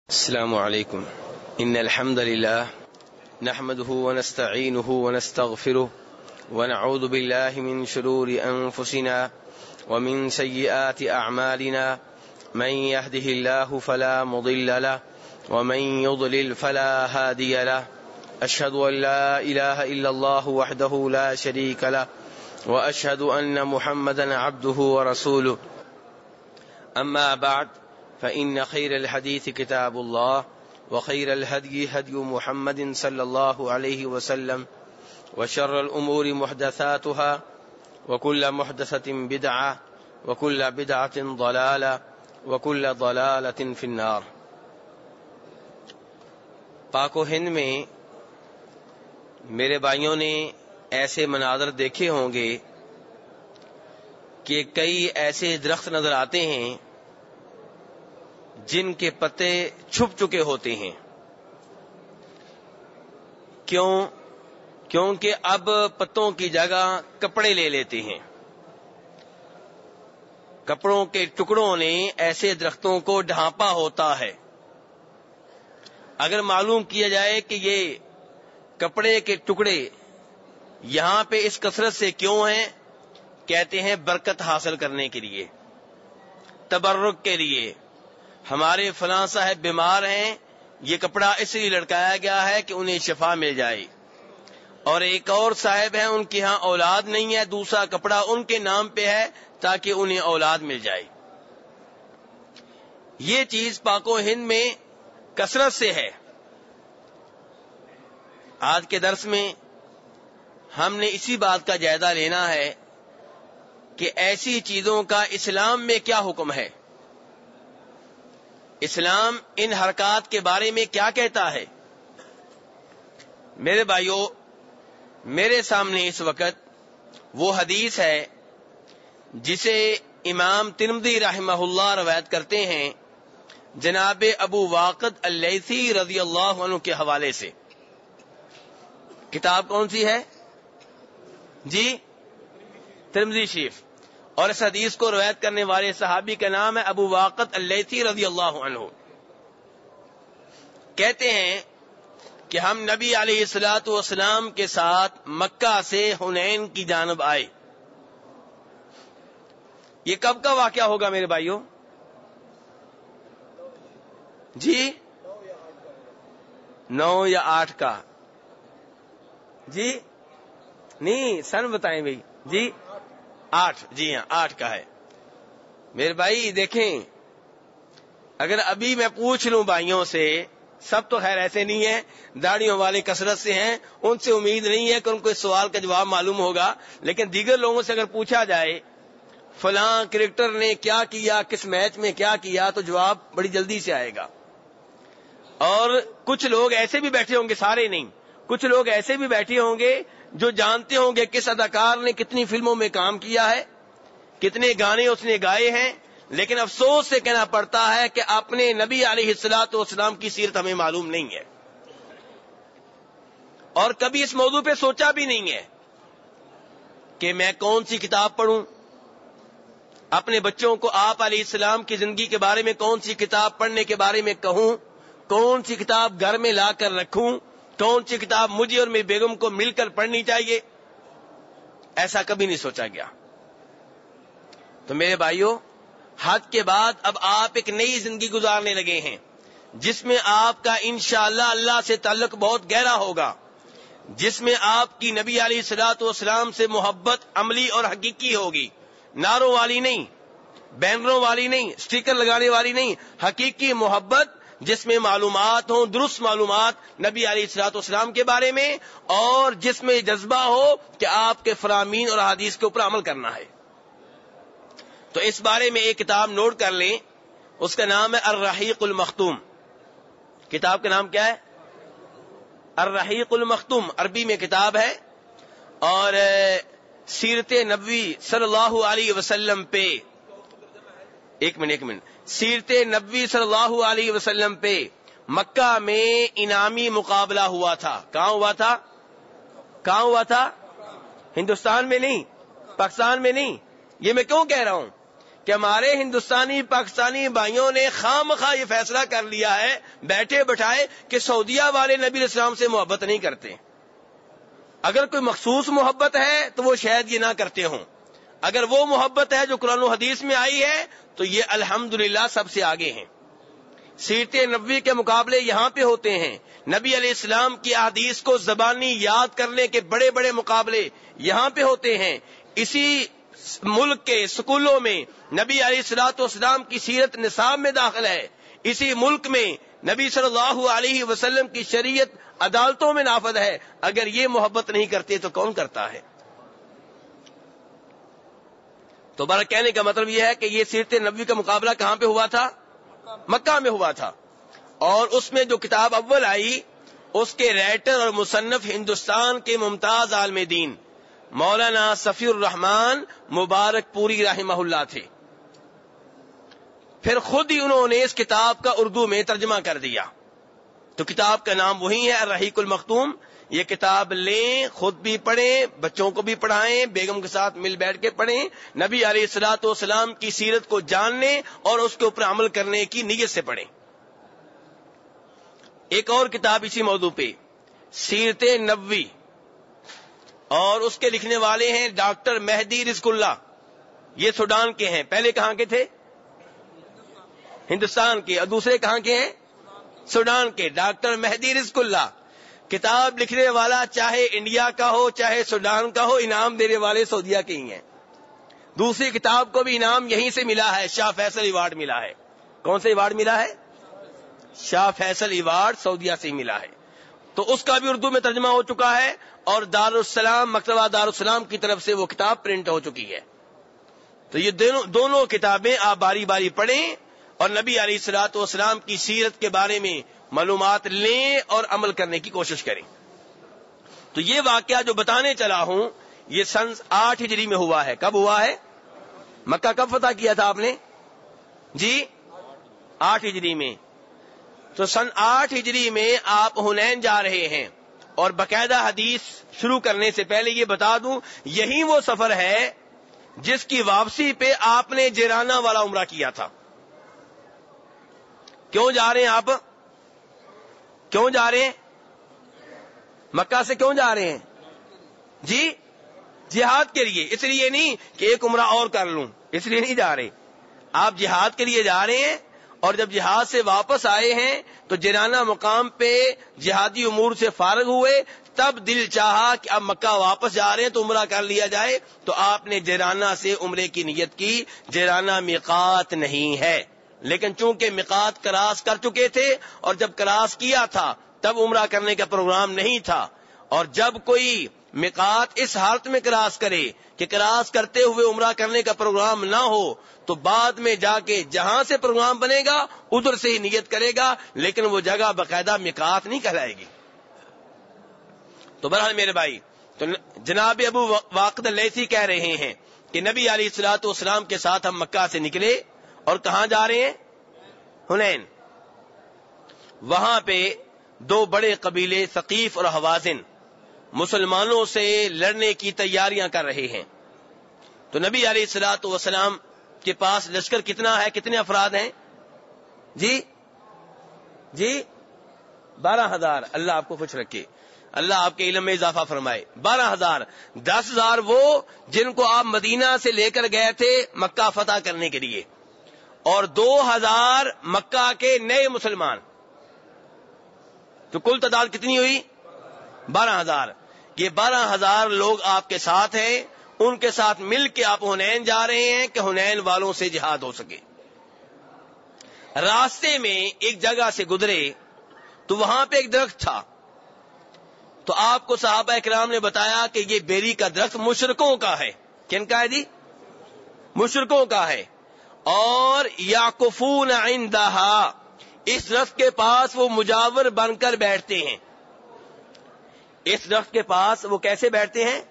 السلام علیکم ان الحمد للہ نحمده ونستعینه ونستغفره ونعوذ باللہ من شرور انفسنا ومن سیئات اعمالنا من يهده الله فلا مضل له ومن يضلل فلا هادي له اشهد ان لا اله الا الله وحده لا شريك له واشهد ان محمدا عبده ورسوله اما بعد فإن خير الحديث كتاب الله وخير الهدي هدي محمد صلى الله عليه وسلم وشر الأمور محدثاتها وكل محدثة بدعة وكل بدعة ضلالة وكل ضلالة في النار. پاک و ہند میں میرے بھائیوں نے ایسے مناظر دیکھے ہوں گے کہ کئی ایسے درخت نظر آتے ہیں جن کے پتے چھپ چکے ہوتے ہیں. کیونکہ اب پتوں کی جگہ کپڑے لے لیتے ہیں. کپڑوں کے ٹکڑوں نے ایسے درختوں کو ڈھانپا ہوتا ہے. اگر معلوم کیا جائے کہ یہ کپڑے کے ٹکڑے یہاں پہ اس کثرت سے کیوں ہیں، کہتے ہیں برکت حاصل کرنے کے لیے، تبرک کے لیے. ہمارے فلاں صاحب بیمار ہیں، یہ کپڑا اس لیے لٹکایا گیا ہے کہ انہیں شفا مل جائے. اور ایک اور صاحب ہیں، ان کے ہاں اولاد نہیں ہے، دوسرا کپڑا ان کے نام پہ ہے تاکہ انہیں اولاد مل جائے. یہ چیز پاک و ہند میں کثرت سے ہے. آج کے درس میں ہم نے اسی بات کا جائزہ لینا ہے کہ ایسی چیزوں کا اسلام میں کیا حکم ہے، اسلام ان حرکات کے بارے میں کیا کہتا ہے. میرے بھائیوں، میرے سامنے اس وقت وہ حدیث ہے جسے امام ترمذی رحمہ اللہ روایت کرتے ہیں جناب ابو واقد اللیثی رضی اللہ عنہ کے حوالے سے. کتاب کون سی ہے جی؟ ترمذی شریف. اور اس حدیث کو روایت کرنے والے صحابی کا نام ہے ابو واقد اللیثی رضی اللہ عنہ. کہتے ہیں کہ ہم نبی علیہ الصلوۃ والسلام کے ساتھ مکہ سے حنین کی جانب آئے. یہ کب کا واقعہ ہوگا میرے بھائیوں جی؟ 9 یا 8 کا جی؟ نہیں سن بتائیں بھائی جی. 8، جی ہاں 8 کا ہے. میرے بھائی دیکھیں، اگر ابھی میں پوچھ لوں بھائیوں سے، سب تو خیر ایسے نہیں ہیں، داڑھیوں والے کثرت سے ہیں، ان سے امید نہیں ہے کہ ان کو اس سوال کا جواب معلوم ہوگا. لیکن دیگر لوگوں سے اگر پوچھا جائے فلاں کرکٹر نے کیا کیا، کس میچ میں کیا کیا، تو جواب بڑی جلدی سے آئے گا. اور کچھ لوگ ایسے بھی بیٹھے ہوں گے، سارے نہیں، کچھ لوگ ایسے بھی بیٹھے ہوں گے جو جانتے ہوں گے کس اداکار نے کتنی فلموں میں کام کیا ہے، کتنے گانے اس نے گائے ہیں. لیکن افسوس سے کہنا پڑتا ہے کہ اپنے نبی علیہ الصلوۃ والسلام کی سیرت ہمیں معلوم نہیں ہے، اور کبھی اس موضوع پہ سوچا بھی نہیں ہے کہ میں کون سی کتاب پڑھوں. اپنے بچوں کو آپ علیہ السلام کی زندگی کے بارے میں کون سی کتاب پڑھنے کے بارے میں کہوں، کون سی کتاب گھر میں لا کر رکھوں، کون سی کتاب مجھے اور میری بیگم کو مل کر پڑھنی چاہیے، ایسا کبھی نہیں سوچا گیا. تو میرے بھائیوں، حج کے بعد اب آپ ایک نئی زندگی گزارنے لگے ہیں جس میں آپ کا انشاءاللہ اللہ سے تعلق بہت گہرا ہوگا، جس میں آپ کی نبی علیہ الصلوۃ والسلام سے محبت عملی اور حقیقی ہوگی، نعروں والی نہیں، بینروں والی نہیں، سٹیکر لگانے والی نہیں، حقیقی محبت جس میں معلومات ہوں، درست معلومات نبی علیہ الصلوۃ والسلام کے بارے میں، اور جس میں جذبہ ہو کہ آپ کے فرامین اور احادیث کے اوپر عمل کرنا ہے. تو اس بارے میں ایک کتاب نوٹ کر لیں، اس کا نام ہے الرحیق المختوم. کتاب کا نام کیا ہے؟ الرحیق المختوم. عربی میں کتاب ہے، اور سیرت نبوی صلی اللہ علیہ وسلم پہ ایک منٹ سیرت نبوی صلی اللہ علیہ وسلم پہ مکہ میں انعامی مقابلہ ہوا تھا. کہاں ہوا تھا؟ ہندوستان میں نہیں، پاکستان میں نہیں. یہ میں کیوں کہہ رہا ہوں کہ ہمارے ہندوستانی پاکستانی بھائیوں نے خواہ یہ فیصلہ کر لیا ہے بیٹھے بٹھائے کہ سعودیہ والے نبی علیہ السلام سے محبت نہیں کرتے. اگر کوئی مخصوص محبت ہے تو وہ شاید یہ نہ کرتے ہوں. اگر وہ محبت ہے جو قرآن و حدیث میں آئی ہے تو یہ الحمدللہ سب سے آگے ہیں. سیرت نبوی کے مقابلے یہاں پہ ہوتے ہیں. نبی علیہ السلام کی احادیث کو زبانی یاد کرنے کے بڑے بڑے مقابلے یہاں پہ ہوتے ہیں. اسی ملک کے سکولوں میں نبی علیہ الصلوۃ والسلام کی سیرت نصاب میں داخل ہے. اسی ملک میں نبی صلی اللہ علیہ وسلم کی شریعت عدالتوں میں نافذ ہے. اگر یہ محبت نہیں کرتے تو کون کرتا ہے؟ تو بارہ کہنے کا مطلب یہ ہے کہ یہ سیرت نبوی کا مقابلہ کہاں پہ ہوا تھا؟ مکہ میں ہوا تھا. اور اس میں جو کتاب اول آئی اس کے رائٹر اور مصنف ہندوستان کے ممتاز عالم دین مولانا صفی الرحمان مبارک پوری رحمہ اللہ تھے. پھر خود ہی انہوں نے اس کتاب کا اردو میں ترجمہ کر دیا. تو کتاب کا نام وہی ہے الرحیق المختوم. یہ کتاب لیں، خود بھی پڑھیں، بچوں کو بھی پڑھائیں، بیگم کے ساتھ مل بیٹھ کے پڑھیں. نبی علیہ الصلوۃ والسلام کی سیرت کو جاننے اور اس کے اوپر عمل کرنے کی نیت سے پڑھیں. ایک اور کتاب اسی موضوع پہ سیرت نبوی، اور اس کے لکھنے والے ہیں ڈاکٹر مہدی رزق اللہ. یہ سوڈان کے ہیں. پہلے کہاں کے تھے؟ ہندوستان کے. اور دوسرے کہاں کے ہیں؟ سوڈان کے. ڈاکٹر مہدی رزق اللہ. کتاب لکھنے والا چاہے انڈیا کا ہو چاہے سوڈان کا ہو، انعام دینے والے سعودیہ کے ہی ہیں. دوسری کتاب کو بھی انعام یہیں سے ملا ہے، شاہ فیصل ایوارڈ ملا ہے. کون سے ایوارڈ ملا ہے؟ شاہ فیصل ایوارڈ سعودیہ سے ہی ملا ہے. تو اس کا بھی اردو میں ترجمہ ہو چکا ہے اور دارالسلام مکتبہ دارالسلام کی طرف سے وہ کتاب پرنٹ ہو چکی ہے. تو یہ دونوں کتابیں آپ باری باری پڑھیں اور نبی علیہ الصلوۃ والسلام کی سیرت کے بارے میں معلومات لیں اور عمل کرنے کی کوشش کریں. تو یہ واقعہ جو بتانے چلا ہوں یہ سن 8 ہجری میں ہوا ہے. کب ہوا ہے؟ مکہ کب فتح کیا تھا آپ نے؟ جی 8 ہجری میں. تو سن 8 ہجری میں آپ حنین جا رہے ہیں. اور باقاعدہ حدیث شروع کرنے سے پہلے یہ بتا دوں یہی وہ سفر ہے جس کی واپسی پہ آپ نے جیرانہ والا عمرہ کیا تھا. کیوں جا رہے ہیں آپ؟ کیوں جا رہے ہیں؟ مکہ سے کیوں جا رہے ہیں؟ جی جہاد کے لیے. اس لیے نہیں کہ ایک عمرہ اور کر لوں، اس لیے نہیں جا رہے. آپ جہاد کے لیے جا رہے ہیں اور جب جہاد سے واپس آئے ہیں تو جیرانہ مقام پہ جہادی امور سے فارغ ہوئے، تب دل چاہا کہ اب مکہ واپس جا رہے ہیں تو عمرہ کر لیا جائے. تو آپ نے جیرانہ سے عمرے کی نیت کی. جیرانہ میقات نہیں ہے، لیکن چونکہ میقات کراس کر چکے تھے اور جب کراس کیا تھا تب عمرہ کرنے کا پروگرام نہیں تھا. اور جب کوئی میقات اس حالت میں کراس کرے کہ کراس کرتے ہوئے عمرہ کرنے کا پروگرام نہ ہو تو بعد میں جا کے جہاں سے پروگرام بنے گا ادھر سے ہی نیت کرے گا، لیکن وہ جگہ باقاعدہ میقات نہیں کہلائے گی. تو بہرحال میرے بھائی، تو جناب ابو واقد اللیثی کہہ رہے ہیں کہ نبی علیہ الصلوۃ والسلام کے ساتھ ہم مکہ سے نکلے اور کہاں جا رہے ہیں؟ حنین. وہاں پہ 2 بڑے قبیلے ثقیف اور حوازن مسلمانوں سے لڑنے کی تیاریاں کر رہے ہیں. تو نبی علیہ الصلوۃ والسلام کے پاس لشکر کتنا ہے؟ کتنے افراد ہیں؟ جی 12,000. اللہ آپ کو خوش رکھے، اللہ آپ کے علم میں اضافہ فرمائے. 12,000. 10,000 وہ جن کو آپ مدینہ سے لے کر گئے تھے مکہ فتح کرنے کے لیے، اور 2,000 مکہ کے نئے مسلمان. تو کل تعداد کتنی ہوئی؟ 12,000. یہ 12,000 لوگ آپ کے ساتھ ہیں. ان کے ساتھ مل کے آپ حنین جا رہے ہیں کہ حنین والوں سے جہاد ہو سکے. راستے میں ایک جگہ سے گزرے تو وہاں پہ ایک درخت تھا. تو آپ کو صحابہ اکرام نے بتایا کہ یہ بیری کا درخت مشرکوں کا ہے. کن کا ہے جی؟ مشرکوں کا ہے. اور یعکفون عندہا، اس درخت کے پاس وہ مجاور بن کر بیٹھتے ہیں. اس درخت کے پاس وہ کیسے بیٹھتے ہیں؟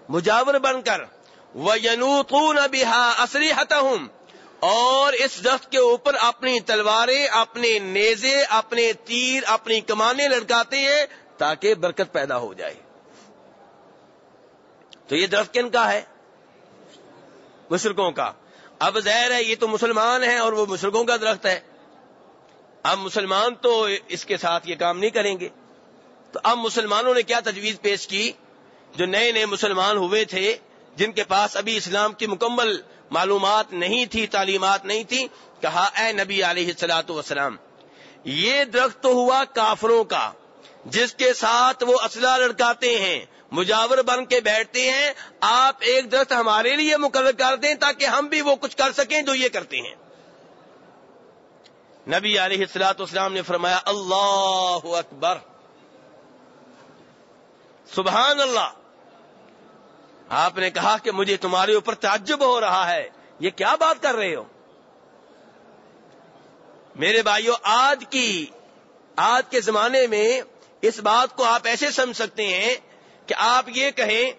مجاور بن کر. وَيَنُوطُونَ بِهَا أَسْلِحَتَهُمْ، اور اس درخت کے اوپر اپنی تلواریں، اپنے نیزے، اپنے تیر، اپنی کمانیں لٹکاتے ہیں تاکہ برکت پیدا ہو جائے. تو یہ درخت کن کا ہے؟ مشرکوں کا. اب ظاہر ہے یہ تو مسلمان ہیں اور وہ مشرکوں کا درخت ہے. اب مسلمان تو اس کے ساتھ یہ کام نہیں کریں گے. تو اب مسلمانوں نے کیا تجویز پیش کی؟ جو نئے نئے مسلمان ہوئے تھے، جن کے پاس ابھی اسلام کی مکمل معلومات نہیں تھی، تعلیمات نہیں تھی، کہا اے نبی علیہ الصلوۃ والسلام، یہ درخت تو ہوا کافروں کا جس کے ساتھ وہ اسلحہ لڑکاتے ہیں، مجاور بن کے بیٹھتے ہیں. آپ ایک درخت ہمارے لیے مقرر کر دیں تاکہ ہم بھی وہ کچھ کر سکیں جو یہ کرتے ہیں. نبی علیہ الصلوۃ والسلام نے فرمایا اللہ اکبر، سبحان اللہ. آپ نے کہا کہ مجھے تمہارے اوپر تعجب ہو رہا ہے، یہ کیا بات کر رہے ہو؟ میرے بھائیو، آج کے زمانے میں اس بات کو آپ ایسے سمجھ سکتے ہیں کہ آپ یہ کہیں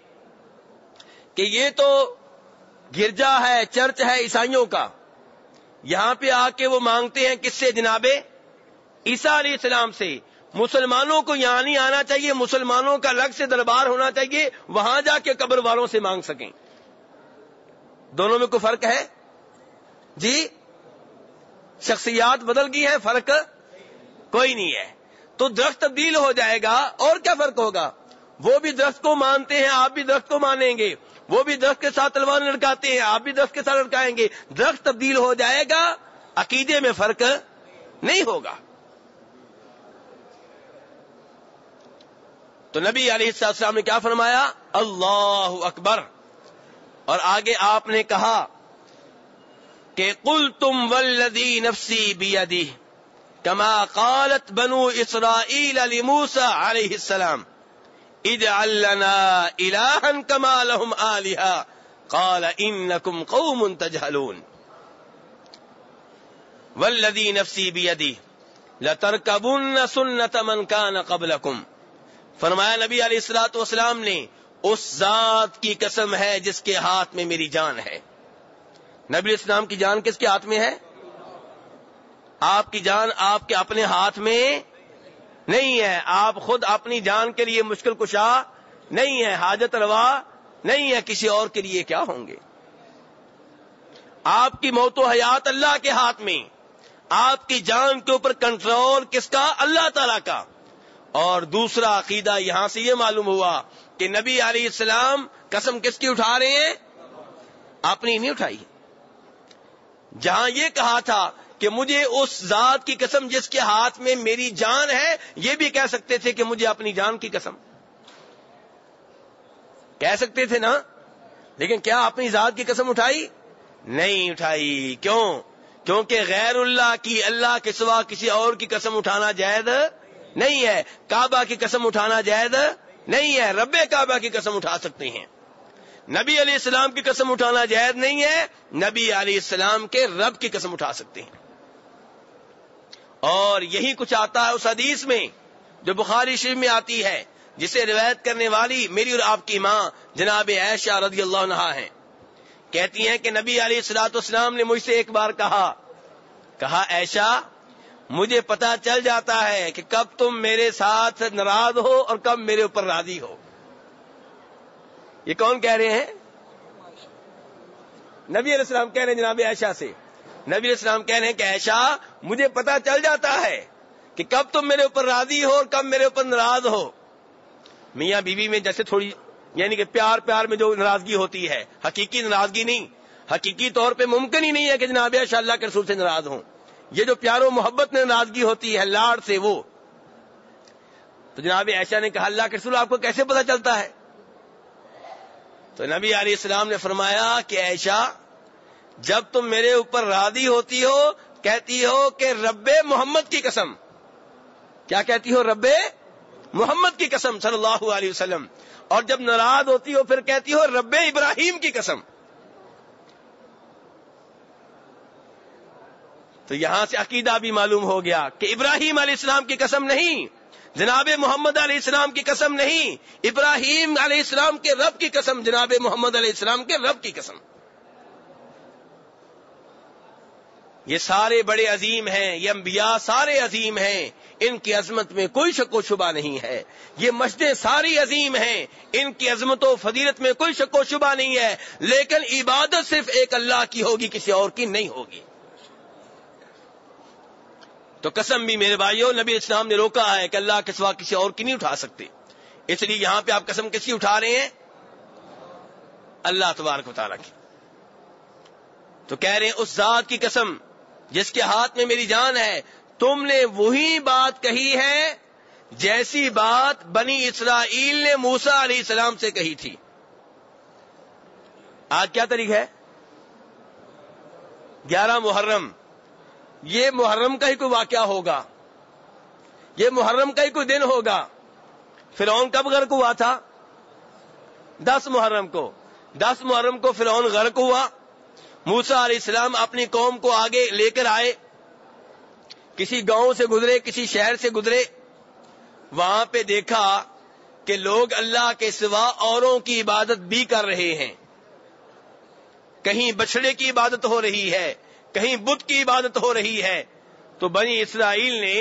کہ یہ تو گرجا ہے، چرچ ہے عیسائیوں کا، یہاں پہ آ کے وہ مانگتے ہیں کس سے؟ جناب عیسیٰ علیہ السلام سے. مسلمانوں کو یہاں نہیں آنا چاہیے، مسلمانوں کا الگ سے دربار ہونا چاہیے، وہاں جا کے قبر والوں سے مانگ سکیں. دونوں میں کوئی فرق ہے؟ جی، شخصیات بدل گئی ہیں، فرق کوئی نہیں ہے. تو درخت تبدیل ہو جائے گا، اور کیا فرق ہوگا؟ وہ بھی درخت کو مانتے ہیں، آپ بھی درخت کو مانیں گے. وہ بھی درخت کے ساتھ تلوار لڑکاتے ہیں، آپ بھی درخت کے ساتھ لڑکائیں گے. درخت تبدیل ہو جائے گا، عقیدے میں فرق نہیں ہوگا. تو نبی علیہ السلام نے کیا فرمایا؟ اللہ اکبر. اور آگے آپ نے کہا کہ قلتم والذی نفسی بیدہ کما قالت بنو اسرائیل لموسیٰ علیہ السلام اجعل لنا الہا کما لہم آلہہ قال انکم قوم تجہلون. والذی نفسی بیدہ لترکبن سنت من کان قبلکم. فرمایا نبی علیہ الصلوۃ والسلام نے، اس ذات کی قسم ہے جس کے ہاتھ میں میری جان ہے. نبی علیہ السلام کی جان کس کے ہاتھ میں ہے؟ آپ کی جان آپ کے اپنے ہاتھ میں نہیں ہے. آپ خود اپنی جان کے لیے مشکل کشا نہیں ہے، حاجت روا نہیں ہے، کسی اور کے لیے کیا ہوں گے. آپ کی موت و حیات اللہ کے ہاتھ میں. آپ کی جان کے اوپر کنٹرول کس کا؟ اللہ تعالی کا. اور دوسرا عقیدہ یہاں سے یہ معلوم ہوا کہ نبی علیہ السلام قسم کس کی اٹھا رہے ہیں؟ اپنی نہیں اٹھائی. جہاں یہ کہا تھا کہ مجھے اس ذات کی قسم جس کے ہاتھ میں میری جان ہے، یہ بھی کہہ سکتے تھے کہ مجھے اپنی جان کی قسم، کہہ سکتے تھے نا. لیکن کیا اپنی ذات کی قسم اٹھائی؟ نہیں اٹھائی. کیوں؟ کیونکہ غیر اللہ کی، اللہ کے سوا کسی اور کی قسم اٹھانا جائز نہیں ہے. کعبہ کی قسم اٹھانا جائز نہیں ہے. رب کعبہ کی قسم اٹھا سکتے ہیں. نبی علیہ السلام کی قسم اٹھانا جائز نہیں ہے. نبی علیہ السلام کے رب کی قسم اٹھا سکتے ہیں. اور یہی کچھ آتا ہے اس حدیث میں جو بخاری شریف میں آتی ہے، جسے روایت کرنے والی میری اور آپ کی ماں جناب عائشہ رضی اللہ عنہا ہیں. کہتی ہیں کہ نبی علیہ الصلوۃ والسلام نے مجھ سے ایک بار کہا عائشہ، مجھے پتا چل جاتا ہے کہ کب تم میرے ساتھ ناراض ہو اور کب میرے اوپر راضی ہو. یہ کون کہہ رہے ہیں؟ نبی علیہ السلام کہہ رہے ہیں جناب عائشہ سے. نبی علیہ السلام کہہ رہے ہیں کہ عائشہ، مجھے پتا چل جاتا ہے کہ کب تم میرے اوپر راضی ہو اور کب میرے اوپر ناراض ہو. میاں بیوی میں جیسے تھوڑی یعنی کہ پیار میں جو ناراضگی ہوتی ہے، حقیقی ناراضگی نہیں. حقیقی طور پہ ممکن ہی نہیں ہے کہ جناب عائشہ اللہ کے رسول سے ناراض ہوں. یہ جو پیار و محبت میں ناراضگی ہوتی ہے، لاڑ سے، وہ تو جناب عائشہ نے کہا اللہ کے رسول آپ کو کیسے پتا چلتا ہے؟ تو نبی علیہ السلام نے فرمایا کہ عائشہ، جب تم میرے اوپر راضی ہوتی ہو کہتی ہو کہ رب محمد کی قسم. کیا کہتی ہو؟ رب محمد کی قسم صلی اللہ علیہ وسلم. اور جب ناراض ہوتی ہو پھر کہتی ہو رب ابراہیم کی قسم. تو یہاں سے عقیدہ بھی معلوم ہو گیا کہ ابراہیم علیہ السلام کی قسم نہیں، جناب محمد علیہ السلام کی قسم نہیں، ابراہیم علیہ السلام کے رب کی قسم، جناب محمد علیہ السلام کے رب کی قسم. یہ سارے بڑے عظیم ہیں، یہ انبیاء سارے عظیم ہیں، ان کی عظمت میں کوئی شک و شبہ نہیں ہے. یہ مسجدیں ساری عظیم ہیں، ان کی عظمت و فضیلت میں کوئی شک و شبہ نہیں ہے، لیکن عبادت صرف ایک اللہ کی ہوگی، کسی اور کی نہیں ہوگی. تو قسم بھی میرے بھائیوں نبی اسلام نے روکا ہے کہ اللہ کے سوا کسی اور کی نہیں اٹھا سکتے. اس لیے یہاں پہ آپ قسم کس کی اٹھا رہے ہیں؟ اللہ تبارک و تعالیٰ کی. تو کہہ رہے ہیں اس ذات کی قسم جس کے ہاتھ میں میری جان ہے، تم نے وہی بات کہی ہے جیسی بات بنی اسرائیل نے موسیٰ علیہ السلام سے کہی تھی. آج کیا تاریخ ہے؟ 11 محرم. یہ محرم کا ہی کوئی واقعہ ہوگا، یہ محرم کا ہی کوئی دن ہوگا. فرعون کب غرق ہوا تھا؟ 10 محرم کو. 10 محرم کو فرعون غرق ہوا. موسیٰ علیہ السلام اپنی قوم کو آگے لے کر آئے، کسی گاؤں سے گزرے، کسی شہر سے گزرے. وہاں پہ دیکھا کہ لوگ اللہ کے سوا اوروں کی عبادت بھی کر رہے ہیں. کہیں بچڑے کی عبادت ہو رہی ہے، کہیں بت کی عبادت ہو رہی ہے. تو بنی اسرائیل نے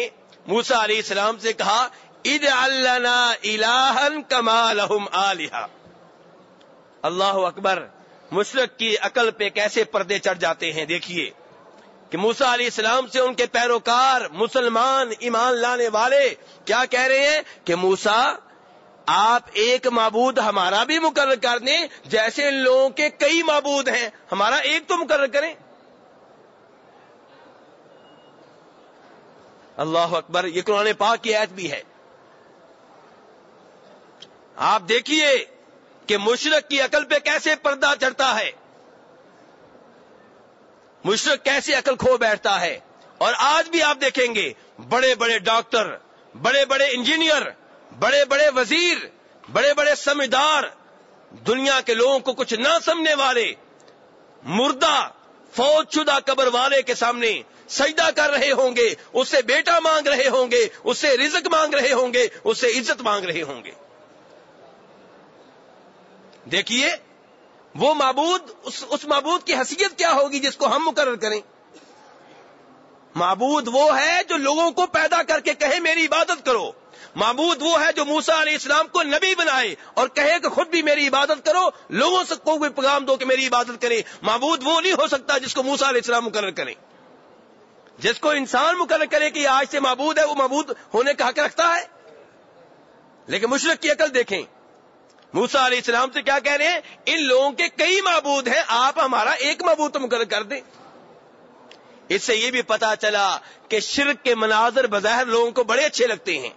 موسیٰ علیہ السلام سے کہا اجعل لنا الہا کما لہم آلہہ. اللہ اکبر. مشرک کی عقل پہ کیسے پردے چڑھ جاتے ہیں. دیکھیے کہ موسیٰ علیہ السلام سے ان کے پیروکار مسلمان ایمان لانے والے کیا کہہ رہے ہیں کہ موسیٰ آپ ایک معبود ہمارا بھی مقرر کر دیں، جیسے ان لوگوں کے کئی معبود ہیں، ہمارا ایک تو مقرر کریں. اللہ اکبر. یہ قرآن پاک کی آیت بھی ہے. آپ دیکھیے کہ مشرک کی عقل پہ کیسے پردہ چڑھتا ہے، مشرک کیسے عقل کھو بیٹھتا ہے. اور آج بھی آپ دیکھیں گے بڑے بڑے ڈاکٹر، بڑے بڑے انجینئر، بڑے بڑے وزیر، بڑے بڑے سمجھدار، دنیا کے لوگوں کو کچھ نہ سمجھنے والے مردہ فوت شدہ قبر والے کے سامنے سجدہ کر رہے ہوں گے، اس سے بیٹا مانگ رہے ہوں گے، اس سے رزق مانگ رہے ہوں گے، اس سے عزت مانگ رہے ہوں گے. دیکھیے وہ معبود، اس معبود کی حیثیت کیا ہوگی جس کو ہم مقرر کریں. معبود وہ ہے جو لوگوں کو پیدا کر کے کہے میری عبادت کرو. معبود وہ ہے جو موسیٰ علیہ السلام کو نبی بنائے اور کہے کہ خود بھی میری عبادت کرو، لوگوں سے کوئی پیغام دو کہ میری عبادت کرے. معبود وہ نہیں ہو سکتا جس کو موسیٰ علیہ السلام مقرر کریں. جس کو انسان مقرر کرے کہ آج سے معبود ہے، وہ معبود ہونے کا حق رکھتا ہے. لیکن مشرک کی عقل دیکھیں. موسیٰ علیہ السلام سے کیا کہہ رہے ہیں؟ ان لوگوں کے کئی معبود ہیں، آپ ہمارا ایک معبود تو مقرر کر دیں. اس سے یہ بھی پتا چلا کہ شرک کے مناظر بظاہر لوگوں کو بڑے اچھے لگتے ہیں.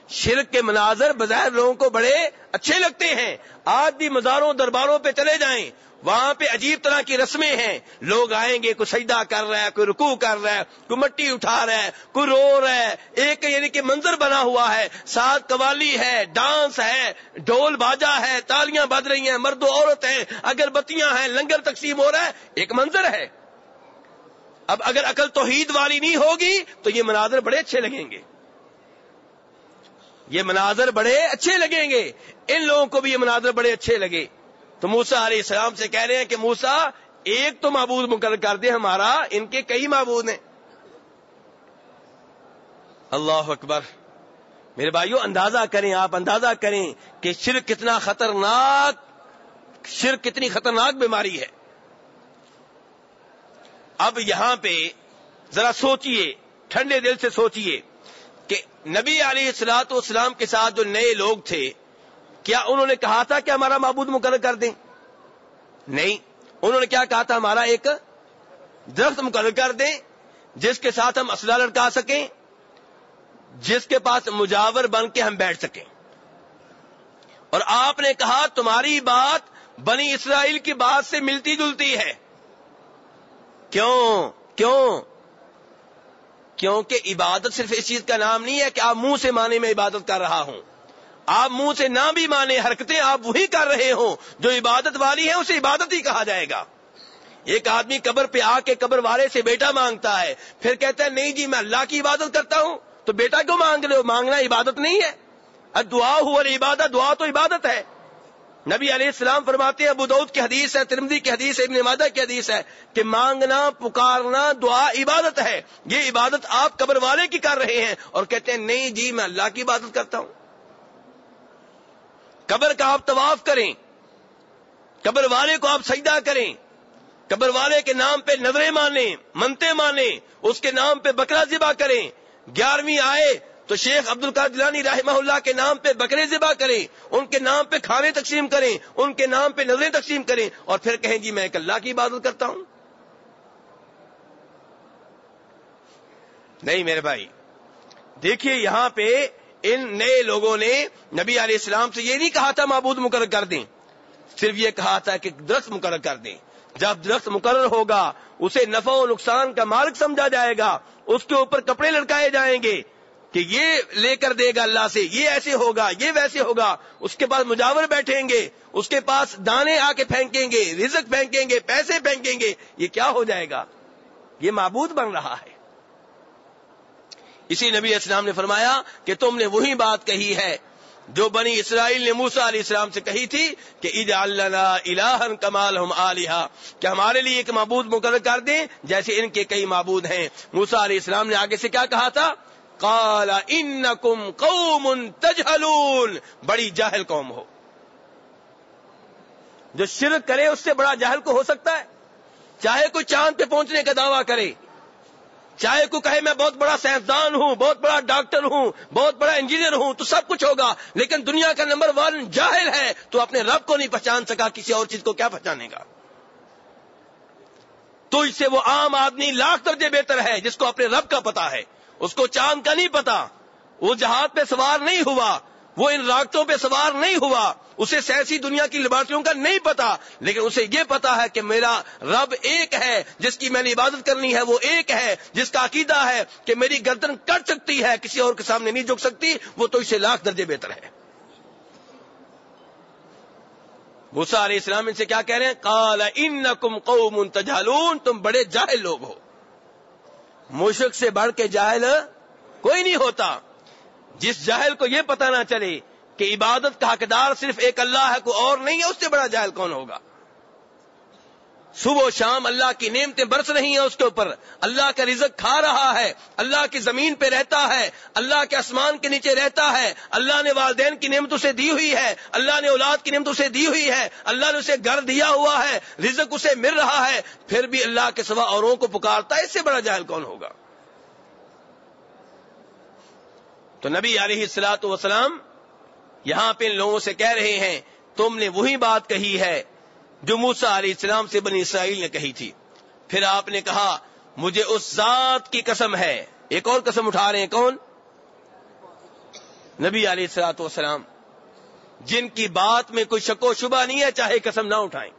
شرک کے مناظر بظاہر لوگوں کو بڑے اچھے لگتے ہیں. آج بھی مزاروں درباروں پہ چلے جائیں، وہاں پہ عجیب طرح کی رسمیں ہیں. لوگ آئیں گے، کوئی سجدہ کر رہا ہے، کوئی رکوع کر رہا ہے، کوئی مٹی اٹھا رہا ہے، کوئی رو رہا ہے. ایک یعنی کہ منظر بنا ہوا ہے، ساتھ قوالی ہے، ڈانس ہے، ڈھول باجا ہے، تالیاں بج رہی ہیں، مرد و عورت ہیں، اگربتیاں ہیں، لنگر تقسیم ہو رہا ہے. ایک منظر ہے. اب اگر عقل توحید والی نہیں ہوگی تو یہ مناظر بڑے اچھے لگیں گے، یہ مناظر بڑے اچھے لگیں گے. ان لوگوں کو بھی یہ مناظر بڑے اچھے لگے. تو موسیٰ علیہ السلام سے کہہ رہے ہیں کہ موسیٰ ایک تو معبود مقرر کر دے ہمارا، ان کے کئی معبود ہیں. اللہ اکبر. میرے بھائیو اندازہ کریں، آپ اندازہ کریں کہ شرک کتنا خطرناک، شرک کتنی خطرناک بیماری ہے. اب یہاں پہ ذرا سوچئے، ٹھنڈے دل سے سوچئے کہ نبی علیہ الصلوۃ والسلام کے ساتھ جو نئے لوگ تھے، کیا انہوں نے کہا تھا کہ ہمارا معبود مقرر کر دیں؟ نہیں. انہوں نے کیا کہا تھا؟ ہمارا ایک درخت مقرر کر دیں جس کے ساتھ ہم اسلحہ لٹکا سکیں، جس کے پاس مجاور بن کے ہم بیٹھ سکیں. اور آپ نے کہا تمہاری بات بنی اسرائیل کی بات سے ملتی جلتی ہے. کیوں؟ کیونکہ عبادت صرف اس چیز کا نام نہیں ہے کہ آپ منہ سے مانے میں عبادت کر رہا ہوں. آپ منہ سے نہ بھی مانے، حرکتیں آپ وہی کر رہے ہوں جو عبادت والی ہے، اسے عبادت ہی کہا جائے گا. ایک آدمی قبر پہ آ کے قبر والے سے بیٹا مانگتا ہے، پھر کہتا ہے نہیں جی میں اللہ کی عبادت کرتا ہوں. تو بیٹا کیوں مانگ رہے ہو؟ مانگنا عبادت نہیں ہے. الدعاء هو العبادہ، دعا تو عبادت ہے. نبی علیہ السلام فرماتے ہیں، ابو داؤد کی حدیث ہے، ترمذی کی حدیث ہے، ابن ماجہ کی حدیث ہے کہ مانگنا، پکارنا، دعا عبادت ہے. یہ عبادت آپ قبر والے کی کر رہے ہیں اور کہتے ہیں نہیں جی میں اللہ کی عبادت کرتا ہوں. قبر کا آپ طواف کریں، قبر والے کو آپ سجدہ کریں، قبر والے کے نام پہ نظریں مانیں، منتیں مانیں، اس کے نام پہ بکرا ذبح کریں. 11ویں آئے تو شیخ عبد القادر جیلانی رحمہ اللہ کے نام پہ بکرے ذبح کریں، ان کے نام پہ کھانے تقسیم کریں، ان کے نام پہ نظریں تقسیم کریں اور پھر کہیں جی میں ایک اللہ کی عبادت کرتا ہوں. نہیں میرے بھائی، دیکھیے یہاں پہ ان نئے لوگوں نے نبی علیہ السلام سے یہ نہیں کہا تھا معبود مقرر کر دیں، صرف یہ کہا تھا کہ درخت مقرر کر دیں. جب درخت مقرر ہوگا اسے نفع و نقصان کا مالک سمجھا جائے گا، اس کے اوپر کپڑے لٹکائے جائیں گے کہ یہ لے کر دے گا اللہ سے، یہ ایسے ہوگا، یہ ویسے ہوگا. اس کے پاس مجاور بیٹھیں گے، اس کے پاس دانے آ کے پھینکیں گے، رزق پھینکیں گے، پیسے پھینکیں گے. یہ کیا ہو جائے گا؟ یہ معبود بن رہا ہے. اسی نبی اسلام نے فرمایا کہ تم نے وہی بات کہی ہے جو بنی اسرائیل نے موسیٰ علیہ السلام سے کہی تھی کہ اجعل لنا الہا کما لہم آلہہ، کہ ہمارے لیے ایک معبود مقرر کر دیں جیسے ان کے کئی معبود ہیں. موسیٰ علیہ السلام نے آگے سے کیا کہا تھا؟ قال انکم قوم تجہلون، بڑی جاہل قوم ہو. جو شرک کرے اس سے بڑا جاہل کو ہو سکتا ہے؟ چاہے کوئی چاند پہ پہنچنے کا دعویٰ کرے، چاہے کوئی کہے میں بہت بڑا سائنسدان ہوں، بہت بڑا ڈاکٹر ہوں، بہت بڑا انجینئر ہوں، تو سب کچھ ہوگا، لیکن دنیا کا نمبر 1 جاہل ہے تو اپنے رب کو نہیں پہچان سکا، کسی اور چیز کو کیا پہچانے گا؟ تو اس سے وہ عام آدمی لاکھ درجے بہتر ہے جس کو اپنے رب کا پتا ہے. اس کو چاند کا نہیں پتا، وہ جہاز پہ سوار نہیں ہوا، وہ ان راکٹوں پہ سوار نہیں ہوا، اسے سیاسی دنیا کی لیبارٹریوں کا نہیں پتا، لیکن اسے یہ پتا ہے کہ میرا رب ایک ہے، جس کی میں نے عبادت کرنی ہے وہ ایک ہے، جس کا عقیدہ ہے کہ میری گردن کٹ سکتی ہے کسی اور کے سامنے نہیں جھک سکتی، وہ تو اسے لاکھ درجے بہتر ہے. موسیٰ علیہ السلام ان سے کیا کہہ رہے ہیں؟ قال انکم قوم تجہلون، تم بڑے جاہل لوگ ہو. مشرک سے بڑھ کے جاہل کوئی نہیں ہوتا. جس جاہل کو یہ پتہ نہ چلے کہ عبادت کا حقدار صرف ایک اللہ ہے، کوئی اور نہیں ہے، اس سے بڑا جاہل کون ہوگا؟ صبح و شام اللہ کی نعمتیں برس رہی ہیں اس کے اوپر، اللہ کا رزق کھا رہا ہے، اللہ کی زمین پہ رہتا ہے، اللہ کے آسمان کے نیچے رہتا ہے، اللہ نے والدین کی نعمت اسے دی ہوئی ہے، اللہ نے اولاد کی نعمت اسے دی ہوئی ہے، اللہ نے اسے گھر دیا ہوا ہے، رزق اسے مل رہا ہے، پھر بھی اللہ کے سوا اوروں کو پکارتا ہے. اس سے بڑا جاہل کون ہوگا؟ تو نبی علیہ الصلوۃ والسلام یہاں پہ ان لوگوں سے کہہ رہے ہیں تم نے وہی بات کہی ہے جو موسیٰ علیہ السلام سے بنی اسرائیل نے کہی تھی. پھر آپ نے کہا مجھے اس ذات کی قسم ہے. ایک اور قسم اٹھا رہے ہیں، کون؟ نبی علیہ الصلوۃ والسلام، جن کی بات میں کوئی شک و شبہ نہیں ہے چاہے قسم نہ اٹھائیں،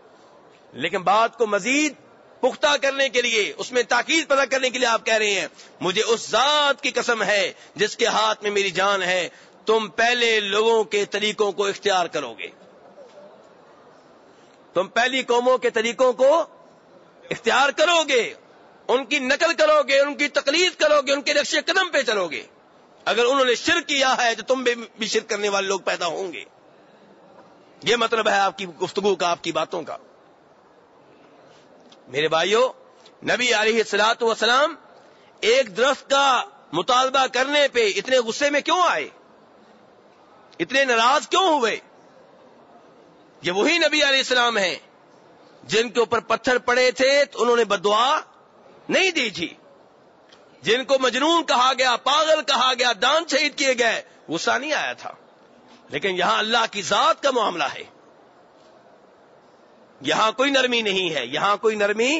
لیکن بات کو مزید پختہ کرنے کے لیے، اس میں تاکید پیدا کرنے کے لیے آپ کہہ رہے ہیں مجھے اس ذات کی قسم ہے جس کے ہاتھ میں میری جان ہے، تم پہلے لوگوں کے طریقوں کو اختیار کرو گے، تم پہلی قوموں کے طریقوں کو اختیار کرو گے، ان کی نقل کرو گے، ان کی تقلید کرو گے، ان کے نقش قدم پہ چلو گے. اگر انہوں نے شرک کیا ہے تو تم بھی شرک کرنے والے لوگ پیدا ہوں گے. یہ مطلب ہے آپ کی گفتگو کا، آپ کی باتوں کا. میرے بھائیوں، نبی علیہ الصلوۃ والسلام ایک درخت کا مطالبہ کرنے پہ اتنے غصے میں کیوں آئے؟ اتنے ناراض کیوں ہوئے؟ یہ وہی نبی علیہ السلام ہیں جن کے اوپر پتھر پڑے تھے تو انہوں نے بددعا نہیں دی تھی، جن کو مجنون کہا گیا، پاگل کہا گیا، دان شہید کیے گئے، غصہ نہیں آیا تھا. لیکن یہاں اللہ کی ذات کا معاملہ ہے، یہاں کوئی نرمی نہیں ہے، یہاں کوئی نرمی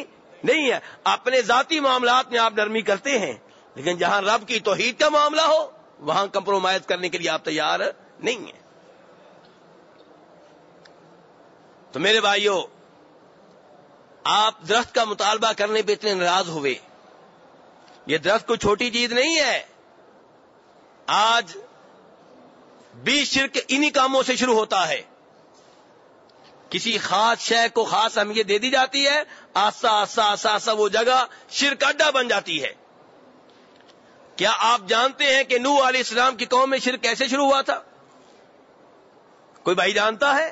نہیں ہے. اپنے ذاتی معاملات میں آپ نرمی کرتے ہیں، لیکن جہاں رب کی توحید کا معاملہ ہو وہاں کمپرومائز کرنے کے لیے آپ تیار نہیں ہیں. تو میرے بھائیوں، آپ درخت کا مطالبہ کرنے پہ اتنے ناراض ہوئے. یہ درخت کوئی چھوٹی چیز نہیں ہے. آج بھی شرک انہی کاموں سے شروع ہوتا ہے. کسی خاص شے کو خاص اہمیت دے دی جاتی ہے، آہستہ آہستہ آہستہ آہستہ وہ جگہ شرک اڈا بن جاتی ہے. کیا آپ جانتے ہیں کہ نوح علیہ السلام کی قوم میں شرک کیسے شروع ہوا تھا؟ کوئی بھائی جانتا ہے؟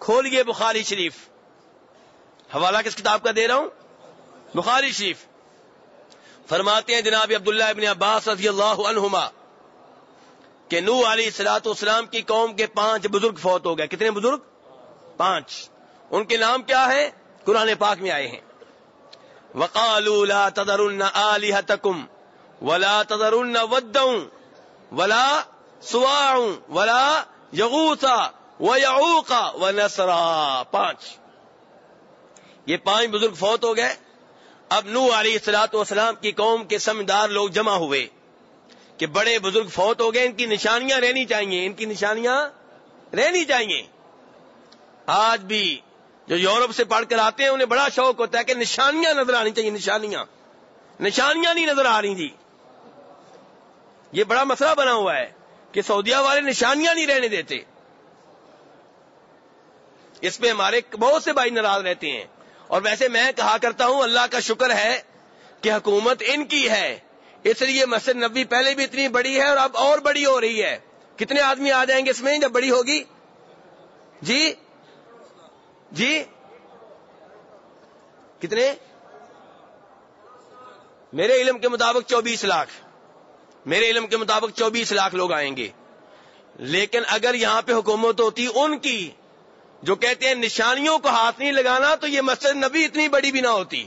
کھولیے بخاری شریف. حوالہ کس کتاب کا دے رہا ہوں؟ بخاری شریف. فرماتے ہیں جناب عبداللہ ابن عباس رضی اللہ عنہما کہ نوح علیہ الصلوۃ والسلام کی قوم کے 5 بزرگ فوت ہو گئے. کتنے بزرگ؟ 5. ان کے نام کیا ہے؟ قرآن پاک میں آئے ہیں. وَقَالُوا لَا تَذَرُنَّ آلِهَتَكُمْ وَلَا تَذَرُنَّ وَدًّا وَلَا سُوَاعًا وَلَا يَغُوثَ وَيَعُوقَ وَنَسْرًا. 5. یہ 5 بزرگ فوت ہو گئے. اب نوح علیہ الصلوۃ والسلام کی قوم کے سمجھدار لوگ جمع ہوئے کہ بڑے بزرگ فوت ہو گئے, ان کی نشانیاں رہنی چاہیے, ان کی نشانیاں رہنی چاہیے. آج بھی جو یورپ سے پڑھ کر آتے ہیں انہیں بڑا شوق ہوتا ہے کہ نشانیاں نظر آنی چاہیے. نشانیاں نہیں نظر آ رہی جی. یہ بڑا مسئلہ بنا ہوا ہے کہ سعودیہ والے نشانیاں نہیں رہنے دیتے. اس پہ ہمارے بہت سے بھائی ناراض رہتے ہیں. اور ویسے میں کہا کرتا ہوں اللہ کا شکر ہے کہ حکومت ان کی ہے, اس لیے مسجد نبوی پہلے بھی اتنی بڑی ہے اور اب اور بڑی ہو رہی ہے. کتنے آدمی آ جائیں گے اس میں جب بڑی ہوگی؟ جی کتنے؟ میرے علم کے مطابق 24 لاکھ. میرے علم کے مطابق 24 لاکھ لوگ آئیں گے. لیکن اگر یہاں پہ حکومت ہوتی ان کی جو کہتے ہیں نشانیوں کو ہاتھ نہیں لگانا, تو یہ مسجد نبی اتنی بڑی بھی نہ ہوتی.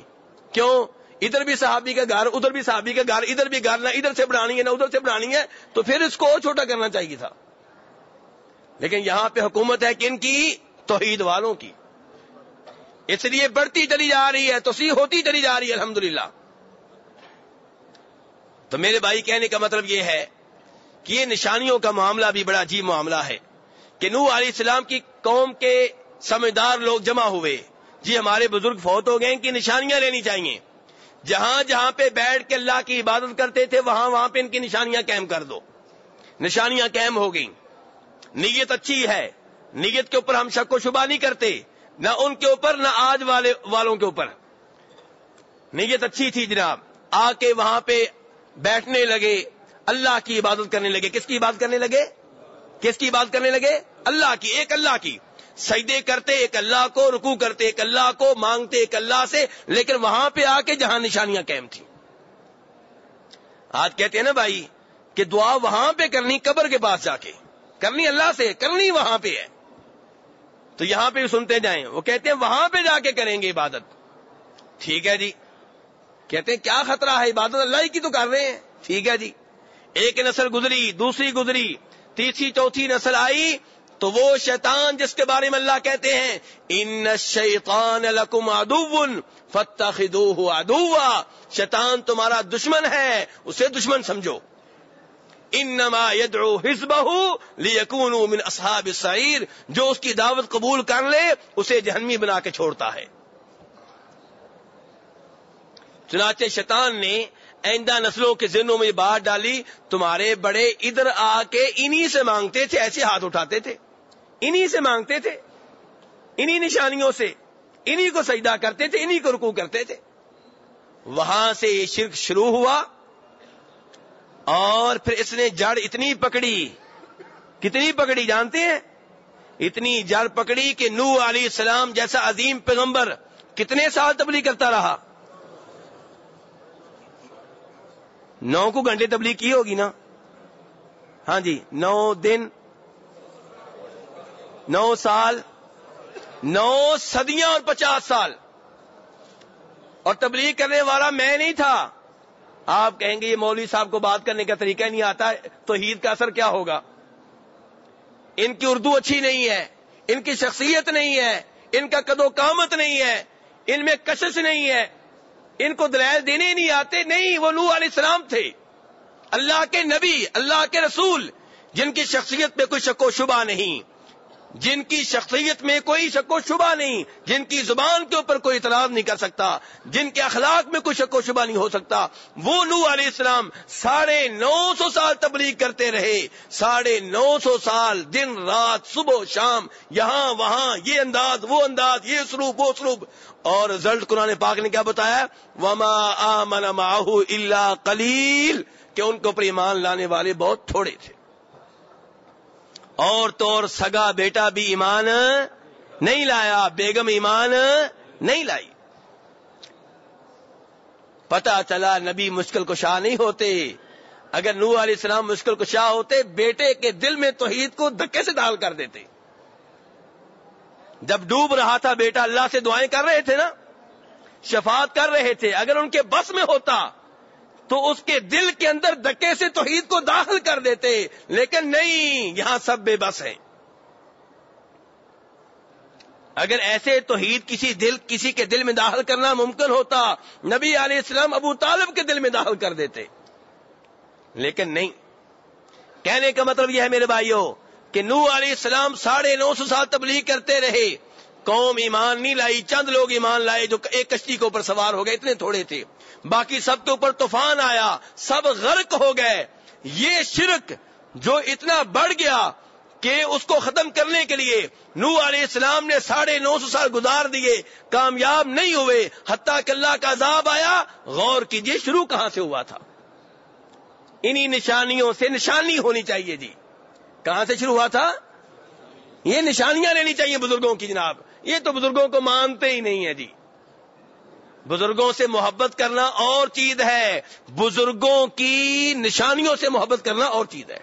کیوں؟ ادھر بھی صحابی کا گھر, ادھر بھی صحابی کا گھر, ادھر بھی گھر, نہ ادھر سے بڑھانی ہے نہ ادھر سے بڑھانی ہے, تو پھر اس کو اور چھوٹا کرنا چاہیے تھا. لیکن یہاں پہ حکومت ہے کن کی؟ توحید والوں کی. اس لیے بڑھتی چلی جا رہی ہے, توسیع ہوتی چلی جا رہی ہے الحمدللہ. تو میرے بھائی کہنے کا مطلب یہ ہے کہ یہ نشانیوں کا معاملہ بھی بڑا عجیب معاملہ ہے کہ نوح علیہ السلام کی قوم کے سمجھدار لوگ جمع ہوئے. جی ہمارے بزرگ فوت ہو گئے, ان کی نشانیاں لینی چاہیے. جہاں جہاں پہ بیٹھ کے اللہ کی عبادت کرتے تھے وہاں پہ ان کی نشانیاں قائم کر دو. نشانیاں قائم ہو گئیں. نیت اچھی ہے, نیت کے اوپر ہم شک و شبہ نہیں کرتے, نہ ان کے اوپر نہ آج والوں کے اوپر. نیت اچھی تھی جناب. آ کے وہاں پہ بیٹھنے لگے, اللہ کی عبادت کرنے لگے. کس کی عبادت کرنے لگے؟ کس کی عبادت کرنے لگے؟ اللہ کی. ایک اللہ کی. سجدے کرتے ایک اللہ کو, رکوع کرتے ایک اللہ کو, مانگتے ایک اللہ سے, لیکن وہاں پہ آ کے جہاں نشانیاں قائم تھیں. آج کہتے ہیں نا بھائی کہ دعا وہاں پہ کرنی, قبر کے پاس جا کے کرنی, اللہ سے کرنی وہاں پہ ہے. تو یہاں پہ بھی سنتے جائیں, وہ کہتے ہیں وہاں پہ جا کے کریں گے عبادت. ٹھیک ہے جی. کہتے ہیں کیا خطرہ ہے, عبادت اللہ ہی کی تو کر رہے ہیں. ٹھیک ہے جی. ایک نسل گزری, دوسری گزری, تیسری چوتھی نسل آئی, تو وہ شیطان جس کے بارے میں اللہ کہتے ہیں ان الشیطان لکم عدو فاتخذوہ عدوا, شیطان تمہارا دشمن ہے, اسے دشمن سمجھو. انما يدعو حزبہ لیکونوا من اصحاب السعیر, جو اس کی دعوت قبول کر لے اسے جہنمی بنا کے چھوڑتا ہے. چنانچہ شیطان نے آئندہ نسلوں کے ذہنوں میں یہ بات ڈالی, تمہارے بڑے ادھر آ کے انہی سے مانگتے تھے, ایسے ہاتھ اٹھاتے تھے, انہی سے مانگتے تھے, انہی نشانیوں سے, انہی کو سجدہ کرتے تھے, انہی کو رکوع کرتے تھے. وہاں سے یہ شرک شروع ہوا اور پھر اس نے جڑ اتنی پکڑی. کتنی پکڑی جانتے ہیں؟ اتنی جڑ پکڑی کہ نوح علیہ السلام جیسا عظیم پیغمبر کتنے سال تبلیغ کرتا رہا؟ 9 گھنٹے تبلیغ کی ہوگی نا. ہاں جی, 9 دن, 9 سال, 9 صدیاں اور 50 سال. اور تبلیغ کرنے والا میں نہیں تھا. آپ کہیں گے یہ مولوی صاحب کو بات کرنے کا طریقہ نہیں آتا, توحید کا اثر کیا ہوگا؟ ان کی اردو اچھی نہیں ہے, ان کی شخصیت نہیں ہے, ان کا قد و قامت نہیں ہے, ان میں کشش نہیں ہے, ان کو دلائل دینے نہیں آتے. نہیں, وہ نوح علیہ السلام تھے, اللہ کے نبی, اللہ کے رسول, جن کی شخصیت میں کوئی شک و شبہ نہیں, جن کی شخصیت میں کوئی شک و شبہ نہیں, جن کی زبان کے اوپر کوئی اعتراض نہیں کر سکتا, جن کے اخلاق میں کوئی شک و شبہ نہیں ہو سکتا. وہ نوح علیہ السلام 950 سال تبلیغ کرتے رہے, 950 سال, دن رات, صبح شام, یہاں وہاں, یہ انداز وہ انداز, یہ اسلوب وہ اسلوب. اور رزلٹ قرآن پاک نے کیا بتایا؟ وما آمن معه الا قلیل, کہ ان کو پر ایمان لانے والے بہت تھوڑے تھے. اور تو اور سگا بیٹا بھی ایمان نہیں لایا، بیگم ایمان نہیں لائی. پتہ چلا نبی مشکل کشا نہیں ہوتے. اگر نوح علیہ السلام مشکل کشا ہوتے، بیٹے کے دل میں توحید کو دھکے سے ڈال کر دیتے. جب ڈوب رہا تھا بیٹا، اللہ سے دعائیں کر رہے تھے نا، شفاعت کر رہے تھے. اگر ان کے بس میں ہوتا تو اس کے دل کے اندر دھکے سے توحید کو داخل کر دیتے، لیکن نہیں، یہاں سب بے بس ہیں. اگر ایسے توحید کسی کے دل میں داخل کرنا ممکن ہوتا، نبی علیہ السلام ابو طالب کے دل میں داخل کر دیتے، لیکن نہیں. کہنے کا مطلب یہ ہے میرے بھائیوں کہ نوح علیہ السلام 950 سال تبلیغ کرتے رہے، قوم ایمان نہیں لائی. چند لوگ ایمان لائے جو ایک کشتی کے اوپر سوار ہو گئے، اتنے تھوڑے تھے. باقی سب کے اوپر طوفان آیا، سب غرق ہو گئے. یہ شرک جو اتنا بڑھ گیا کہ اس کو ختم کرنے کے لیے نوح علیہ السلام نے 950 سال گزار دیے، کامیاب نہیں ہوئے، حتیٰ کہ اللہ کا عذاب آیا. غور کیجئے شروع کہاں سے ہوا تھا. انہی نشانیوں سے نشانی ہونی چاہیے جی. کہاں سے شروع ہوا تھا؟ یہ نشانیاں لینی چاہیے بزرگوں کی جناب. یہ تو بزرگوں کو مانتے ہی نہیں ہے جی. بزرگوں سے محبت کرنا اور چیز ہے، بزرگوں کی نشانیوں سے محبت کرنا اور چیز ہے.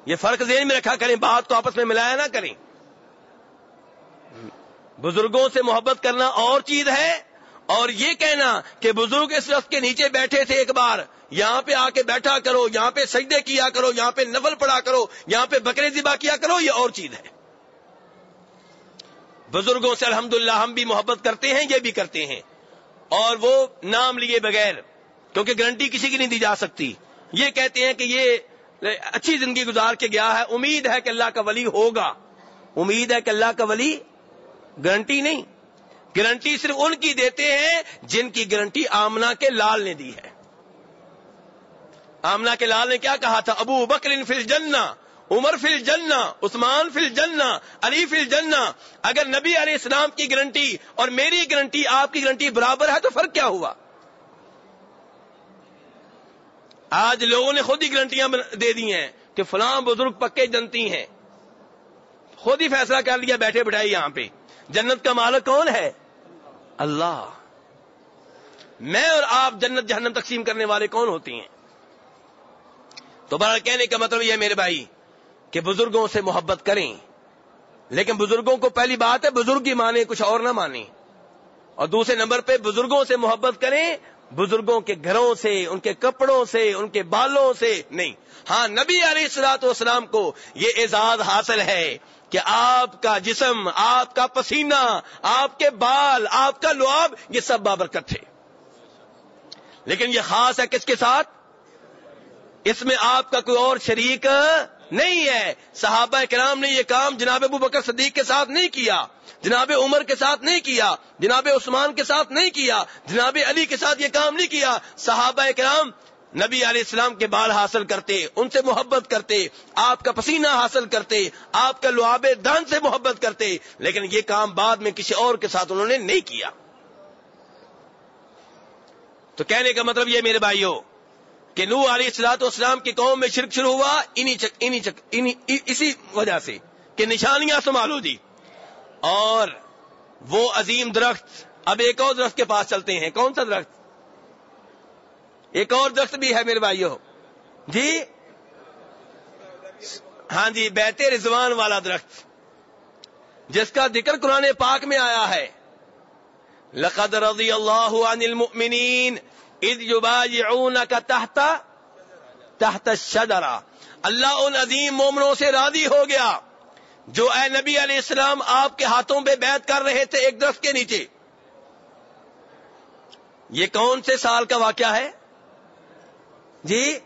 یہ فرق ذہن میں رکھا کریں، بات کو آپس میں ملایا نہ کریں. بزرگوں سے محبت کرنا اور چیز ہے، اور یہ کہنا کہ بزرگ اس درخت کے نیچے بیٹھے تھے ایک بار، یہاں پہ آ کے بیٹھا کرو، یہاں پہ سجدے کیا کرو، یہاں پہ نفل پڑھا کرو، یہاں پہ بکرے ذبح کیا کرو، یہ اور چیز ہے. بزرگوں سے الحمدللہ ہم بھی محبت کرتے ہیں، یہ بھی کرتے ہیں، اور وہ نام لیے بغیر، کیونکہ گارنٹی کسی کی نہیں دی جا سکتی. یہ کہتے ہیں کہ یہ اچھی زندگی گزار کے گیا ہے، امید ہے کہ اللہ کا ولی ہوگا. امید ہے کہ اللہ کا ولی، گارنٹی نہیں. گارنٹی صرف ان کی دیتے ہیں جن کی گارنٹی آمنہ کے لال نے دی ہے. آمنہ کے لال نے کیا کہا تھا؟ ابو بکر فی الجنہ، عمر فی الجنہ، عثمان فی الجنہ، علی فی الجنہ. اگر نبی علیہ السلام کی گارنٹی اور میری گارنٹی، آپ کی گارنٹی برابر ہے تو فرق کیا ہوا؟ آج لوگوں نے خود ہی گارنٹیاں دے دی ہیں کہ فلاں بزرگ پکے جنتی ہیں. خود ہی فیصلہ کر لیا بیٹھے بٹھائی یہاں پہ. جنت کا مالک کون ہے؟ اللہ. میں اور آپ جنت جہنم تقسیم کرنے والے کون ہوتی ہیں؟ تو بہرحال کہنے کا مطلب یہ ہے میرے بھائی کہ بزرگوں سے محبت کریں، لیکن بزرگوں کو پہلی بات ہے بزرگ ہی مانیں، کچھ اور نہ مانیں. اور دوسرے نمبر پہ بزرگوں سے محبت کریں، بزرگوں کے گھروں سے، ان کے کپڑوں سے، ان کے بالوں سے نہیں. ہاں، نبی علیہ الصلوۃ والسلام کو یہ اعزاز حاصل ہے کہ آپ کا جسم، آپ کا پسینہ، آپ کے بال، آپ کا لعاب، یہ سب بابرکت تھے. لیکن یہ خاص ہے کس کے ساتھ؟ اس میں آپ کا کوئی اور شریک نہیں ہے. صحابہ کرام نے یہ کام جناب ابو بکر صدیق کے ساتھ نہیں کیا، جناب عمر کے ساتھ نہیں کیا، جناب عثمان کے ساتھ نہیں کیا، جناب علی کے ساتھ یہ کام نہیں کیا. صحابہ کرام نبی علیہ السلام کے بال حاصل کرتے، ان سے محبت کرتے، آپ کا پسینہ حاصل کرتے، آپ کا لعاب دان سے محبت کرتے، لیکن یہ کام بعد میں کسی اور کے ساتھ انہوں نے نہیں کیا. تو کہنے کا مطلب یہ میرے بھائیوں کہ نوح علیہ الصلوۃ والسلام کی قوم میں شرک شروع ہوا اسی وجہ سے کہ نشانیاں سنبھالو دی. اور وہ عظیم درخت، اب ایک اور درخت کے پاس چلتے ہیں. کون سا درخت؟ ایک اور درخت بھی ہے میرے بھائیوں جی. ہاں جی، بیت رضوان والا درخت، جس کا ذکر قرآن پاک میں آیا ہے. لقد رضی اللہ عن المؤمنین اذ یبایعونک تحت الشجرہ. اللہ ان عظیم مومنوں سے راضی ہو گیا جو اے نبی علیہ السلام آپ کے ہاتھوں پہ بیعت کر رہے تھے ایک درخت کے نیچے. یہ کون سے سال کا واقعہ ہے جی؟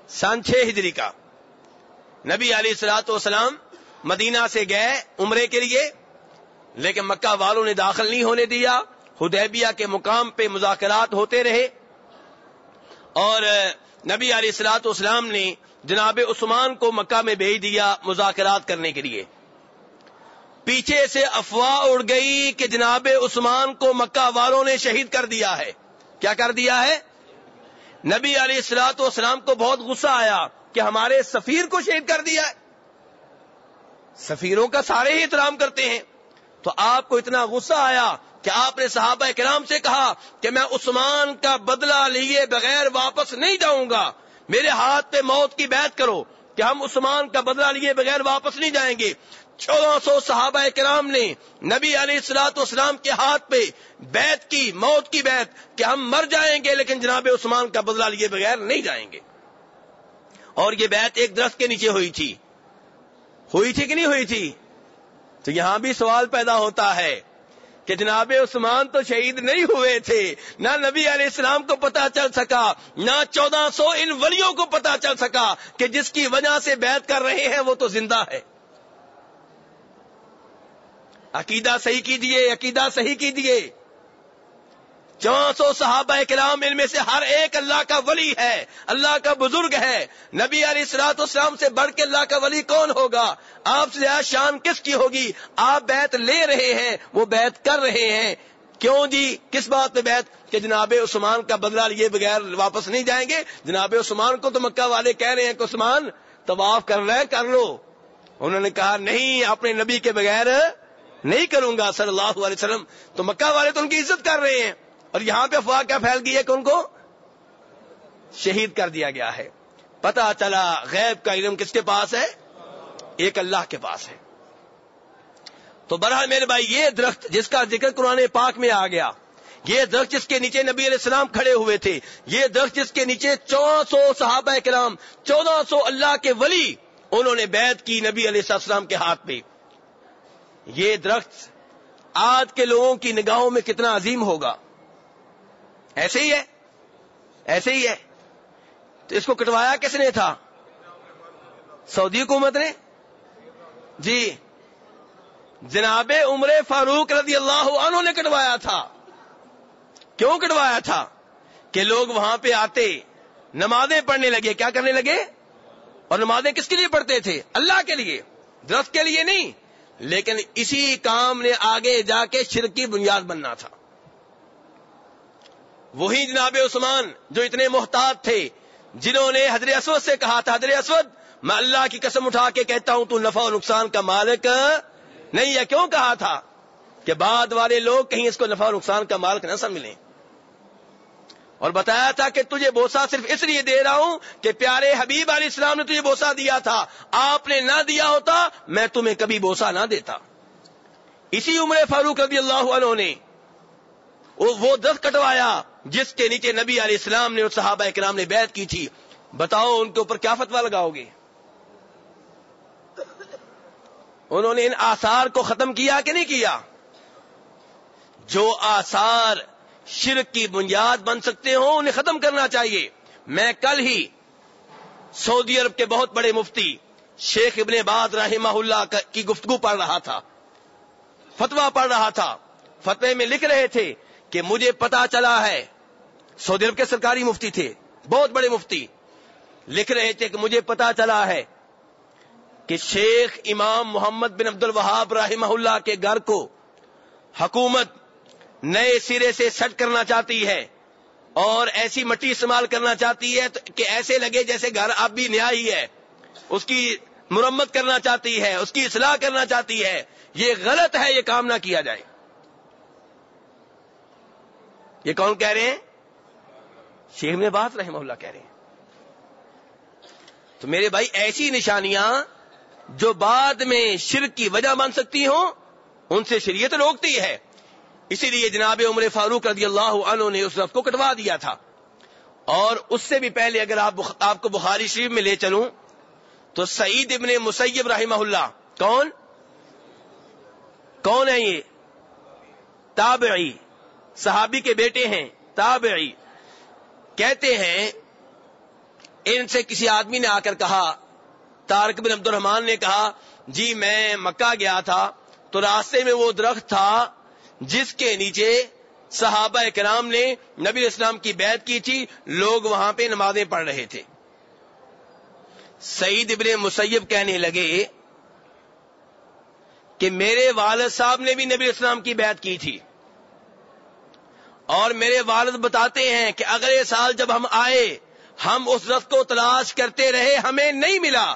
6 ہجری کا. نبی علیہ الصلوۃ والسلام مدینہ سے گئے عمرے کے لیے، لیکن مکہ والوں نے داخل نہیں ہونے دیا. حدیبیہ کے مقام پہ مذاکرات ہوتے رہے، اور نبی علیہ الصلوۃ والسلام نے جناب عثمان کو مکہ میں بھیج دیا مذاکرات کرنے کے لیے. پیچھے سے افواہ اڑ گئی کہ جناب عثمان کو مکہ والوں نے شہید کر دیا ہے. کیا کر دیا ہے؟ نبی علیہ الصلوۃ والسلام کو بہت غصہ آیا کہ ہمارے سفیر کو شہید کر دیا ہے. سفیروں کا سارے ہی احترام کرتے ہیں. تو آپ کو اتنا غصہ آیا کہ آپ نے صحابہ کرام سے کہا کہ میں عثمان کا بدلہ لیے بغیر واپس نہیں جاؤں گا, میرے ہاتھ پہ موت کی بیعت کرو کہ ہم عثمان کا بدلہ لیے بغیر واپس نہیں جائیں گے. 1400 صحابہ کرام نے نبی علیہ الصلوۃ والسلام کے ہاتھ پہ بیعت کی, موت کی بیعت, کہ ہم مر جائیں گے لیکن جناب عثمان کا بدلہ لیے بغیر نہیں جائیں گے. اور یہ بیعت ایک درخت کے نیچے ہوئی تھی کہ نہیں ہوئی تھی؟ تو یہاں بھی سوال پیدا ہوتا ہے کہ جناب عثمان تو شہید نہیں ہوئے تھے, نہ نبی علیہ السلام کو پتا چل سکا, نہ 1400 ان ولیوں کو پتا چل سکا کہ جس کی وجہ سے بیعت کر رہے ہیں وہ تو زندہ ہے. عقیدہ صحیح کیجئے, عقیدہ صحیح کیجئے. 400 صحابہ کرام ان میں سے ہر ایک اللہ کا ولی ہے, اللہ کا بزرگ ہے. نبی علیہ الصلوۃ والسلام سے بڑھ کے اللہ کا ولی کون ہوگا؟ آپ سے زیادہ شان کس کی ہوگی؟ آپ بیعت لے رہے ہیں, وہ بیعت کر رہے ہیں. کیوں جی؟ کس بات پہ بیعت؟ کہ جناب عثمان کا بدلہ لیے بغیر واپس نہیں جائیں گے. جناب عثمان کو تو مکہ والے کہہ رہے ہیں کہ عثمان طواف کر رہے ہیں, کر لو. انہوں نے کہا نہیں, اپنے نبی کے بغیر نہیں کروں گا صلی اللہ علیہ وسلم. تو مکہ والے تو ان کی عزت کر رہے ہیں, اور یہاں پہ افواہ کیا پھیل گئی ہے کہ ان کو شہید کر دیا گیا ہے. پتہ چلا غیب کا علم کس کے پاس ہے؟ ایک اللہ کے پاس ہے. تو بہرحال میرے بھائی, یہ درخت جس کا ذکر قرآن پاک میں آ گیا, یہ درخت جس کے نیچے نبی علیہ السلام کھڑے ہوئے تھے, یہ درخت جس کے نیچے 400 صحابہ کرام, 1400 اللہ کے ولی, انہوں نے بیعت کی نبی علیہ السلام کے ہاتھ پہ. یہ درخت آج کے لوگوں کی نگاہوں میں کتنا عظیم ہوگا. ایسے ہی ہے, ایسے ہی ہے. تو اس کو کٹوایا کس نے تھا؟ سعودی حکومت نے. جی, جناب عمر فاروق رضی اللہ عنہ نے کٹوایا تھا. کیوں کٹوایا تھا؟ کہ لوگ وہاں پہ آتے, نمازیں پڑھنے لگے. کیا کرنے لگے؟ اور نمازیں کس کے لیے پڑھتے تھے؟ اللہ کے لیے, درخت کے لیے نہیں. لیکن اسی کام نے آگے جا کے شرک کی بنیاد بننا تھا. وہی جناب عثمان جو اتنے محتاط تھے, جنہوں نے حضرت اسود سے کہا تھا, حضرت اسود میں اللہ کی قسم اٹھا کے کہتا ہوں تو نفع و نقصان کا مالک نہیں ہے. کیوں کہا تھا؟ کہ بعد والے لوگ کہیں اس کو نفع و نقصان کا مالک نہ سمجھیں. اور بتایا تھا کہ تجھے بوسہ صرف اس لیے دے رہا ہوں کہ پیارے حبیب علیہ السلام نے تجھے بوسہ دیا تھا, آپ نے نہ دیا ہوتا میں تمہیں کبھی بوسہ نہ دیتا. اسی عمر فاروق رضی اللہ عنہ نے وہ درخت کٹوایا جس کے نیچے نبی علیہ السلام نے اور صحابہ کرام نے بیعت کی تھی. بتاؤ ان کے اوپر کیا فتویٰ لگاؤ گے؟ انہوں نے ان آثار کو ختم کیا کہ نہیں کیا؟ جو آثار شرک کی بنیاد بن سکتے ہوں انہیں ختم کرنا چاہیے. میں کل ہی سعودی عرب کے بہت بڑے مفتی شیخ ابن باز رحمہ اللہ کی گفتگو پڑھ رہا تھا, فتویٰ پڑھ رہا تھا. فتوے میں لکھ رہے تھے کہ مجھے پتا چلا ہے, سعودی عرب کے سرکاری مفتی تھے, بہت بڑے مفتی, لکھ رہے تھے کہ مجھے پتا چلا ہے کہ شیخ امام محمد بن عبد الوہاب رحمہ اللہ کے گھر کو حکومت نئے سرے سے سیٹ کرنا چاہتی ہے اور ایسی مٹی استعمال کرنا چاہتی ہے کہ ایسے لگے جیسے گھر اب بھی نیا ہی ہے. اس کی مرمت کرنا چاہتی ہے, اس کی اصلاح کرنا چاہتی ہے. یہ غلط ہے, یہ کام نہ کیا جائے. یہ کون کہہ رہے ہیں؟ شیخ ابن باز رحمہ اللہ کہہ رہے ہیں. تو میرے بھائی, ایسی نشانیاں جو بعد میں شرک کی وجہ بن سکتی ہوں ان سے شریعت روکتی ہے. اسی لیے جناب عمر فاروق رضی اللہ عنہ نے اس درخت کو کٹوا دیا تھا. اور اس سے بھی پہلے اگر آپ کو بخاری شریف میں لے چلوں تو سعید ابن مسیب رحمہ اللہ, کون ہے یہ؟ تابعی, صحابی کے بیٹے ہیں, تابعی. کہتے ہیں ان سے کسی آدمی نے آ کر کہا, طارق بن عبد الرحمن نے کہا, جی میں مکہ گیا تھا تو راستے میں وہ درخت تھا جس کے نیچے صحابہ کرام نے نبی اسلام کی بیعت کی تھی, لوگ وہاں پہ نمازیں پڑھ رہے تھے. سعید ابن مسیب کہنے لگے کہ میرے والد صاحب نے بھی نبی اسلام کی بیعت کی تھی, اور میرے والد بتاتے ہیں کہ اگلے سال جب ہم آئے ہم اس درخت کو تلاش کرتے رہے, ہمیں نہیں ملا.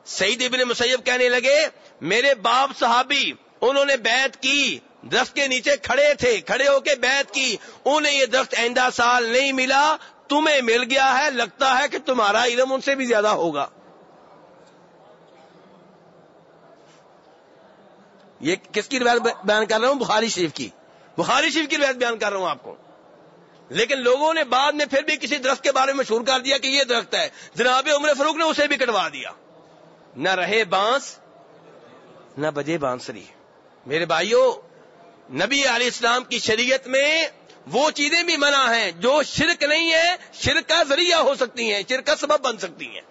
سعید ابن مسیب کہنے لگے میرے باپ صحابی انہوں نے بیعت کی، درخت کے نیچے کھڑے تھے، کھڑے ہو کے بیعت کی، انہیں یہ درخت آئندہ سال نہیں ملا، تمہیں مل گیا ہے، لگتا ہے کہ تمہارا علم ان سے بھی زیادہ ہوگا۔ یہ کس کی روایت بیان کر رہا ہوں؟ بخاری شریف کی، بخاری شریف کی روایت بیان کر رہا ہوں آپ کو۔ لیکن لوگوں نے بعد میں پھر بھی کسی درخت کے بارے میں مشہور کر دیا کہ یہ درخت ہے، جناب عمر فاروق نے اسے بھی کٹوا دیا۔ نہ رہے بانس نہ بجے بانسری۔ میرے بھائیوں، نبی علیہ السلام کی شریعت میں وہ چیزیں بھی منع ہیں جو شرک نہیں ہے، شرک کا ذریعہ ہو سکتی ہیں، شرک کا سبب بن سکتی ہیں۔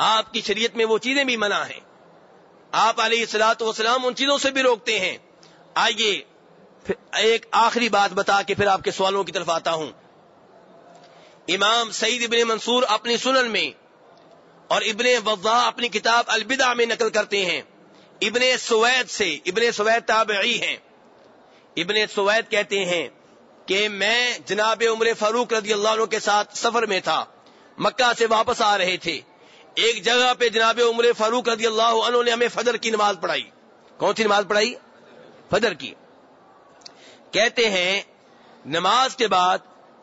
آپ کی شریعت میں وہ چیزیں بھی منع ہیں، آپ علیہ الصلوۃ والسلام ان چیزوں سے بھی روکتے ہیں۔ آئیے پھر ایک آخری بات بتا کے پھر آپ کے سوالوں کی طرف آتا ہوں۔ امام سعید ابن منصور اپنی سنن میں اور ابن وضاح اپنی کتاب البدع میں نقل کرتے ہیں ابن سوید سے، ابن سوید تابعی ہیں، ابن سوید کہتے ہیں کہ میں جناب عمر فاروق رضی اللہ عنہ کے ساتھ سفر میں تھا، مکہ سے واپس آ رہے تھے، ایک جگہ پہ جناب عمر فاروق رضی اللہ عنہ نے ہمیں فجر کی نماز پڑھائی۔ کون سی نماز پڑھائی؟ فجر کی۔ کہتے ہیں نماز کے بعد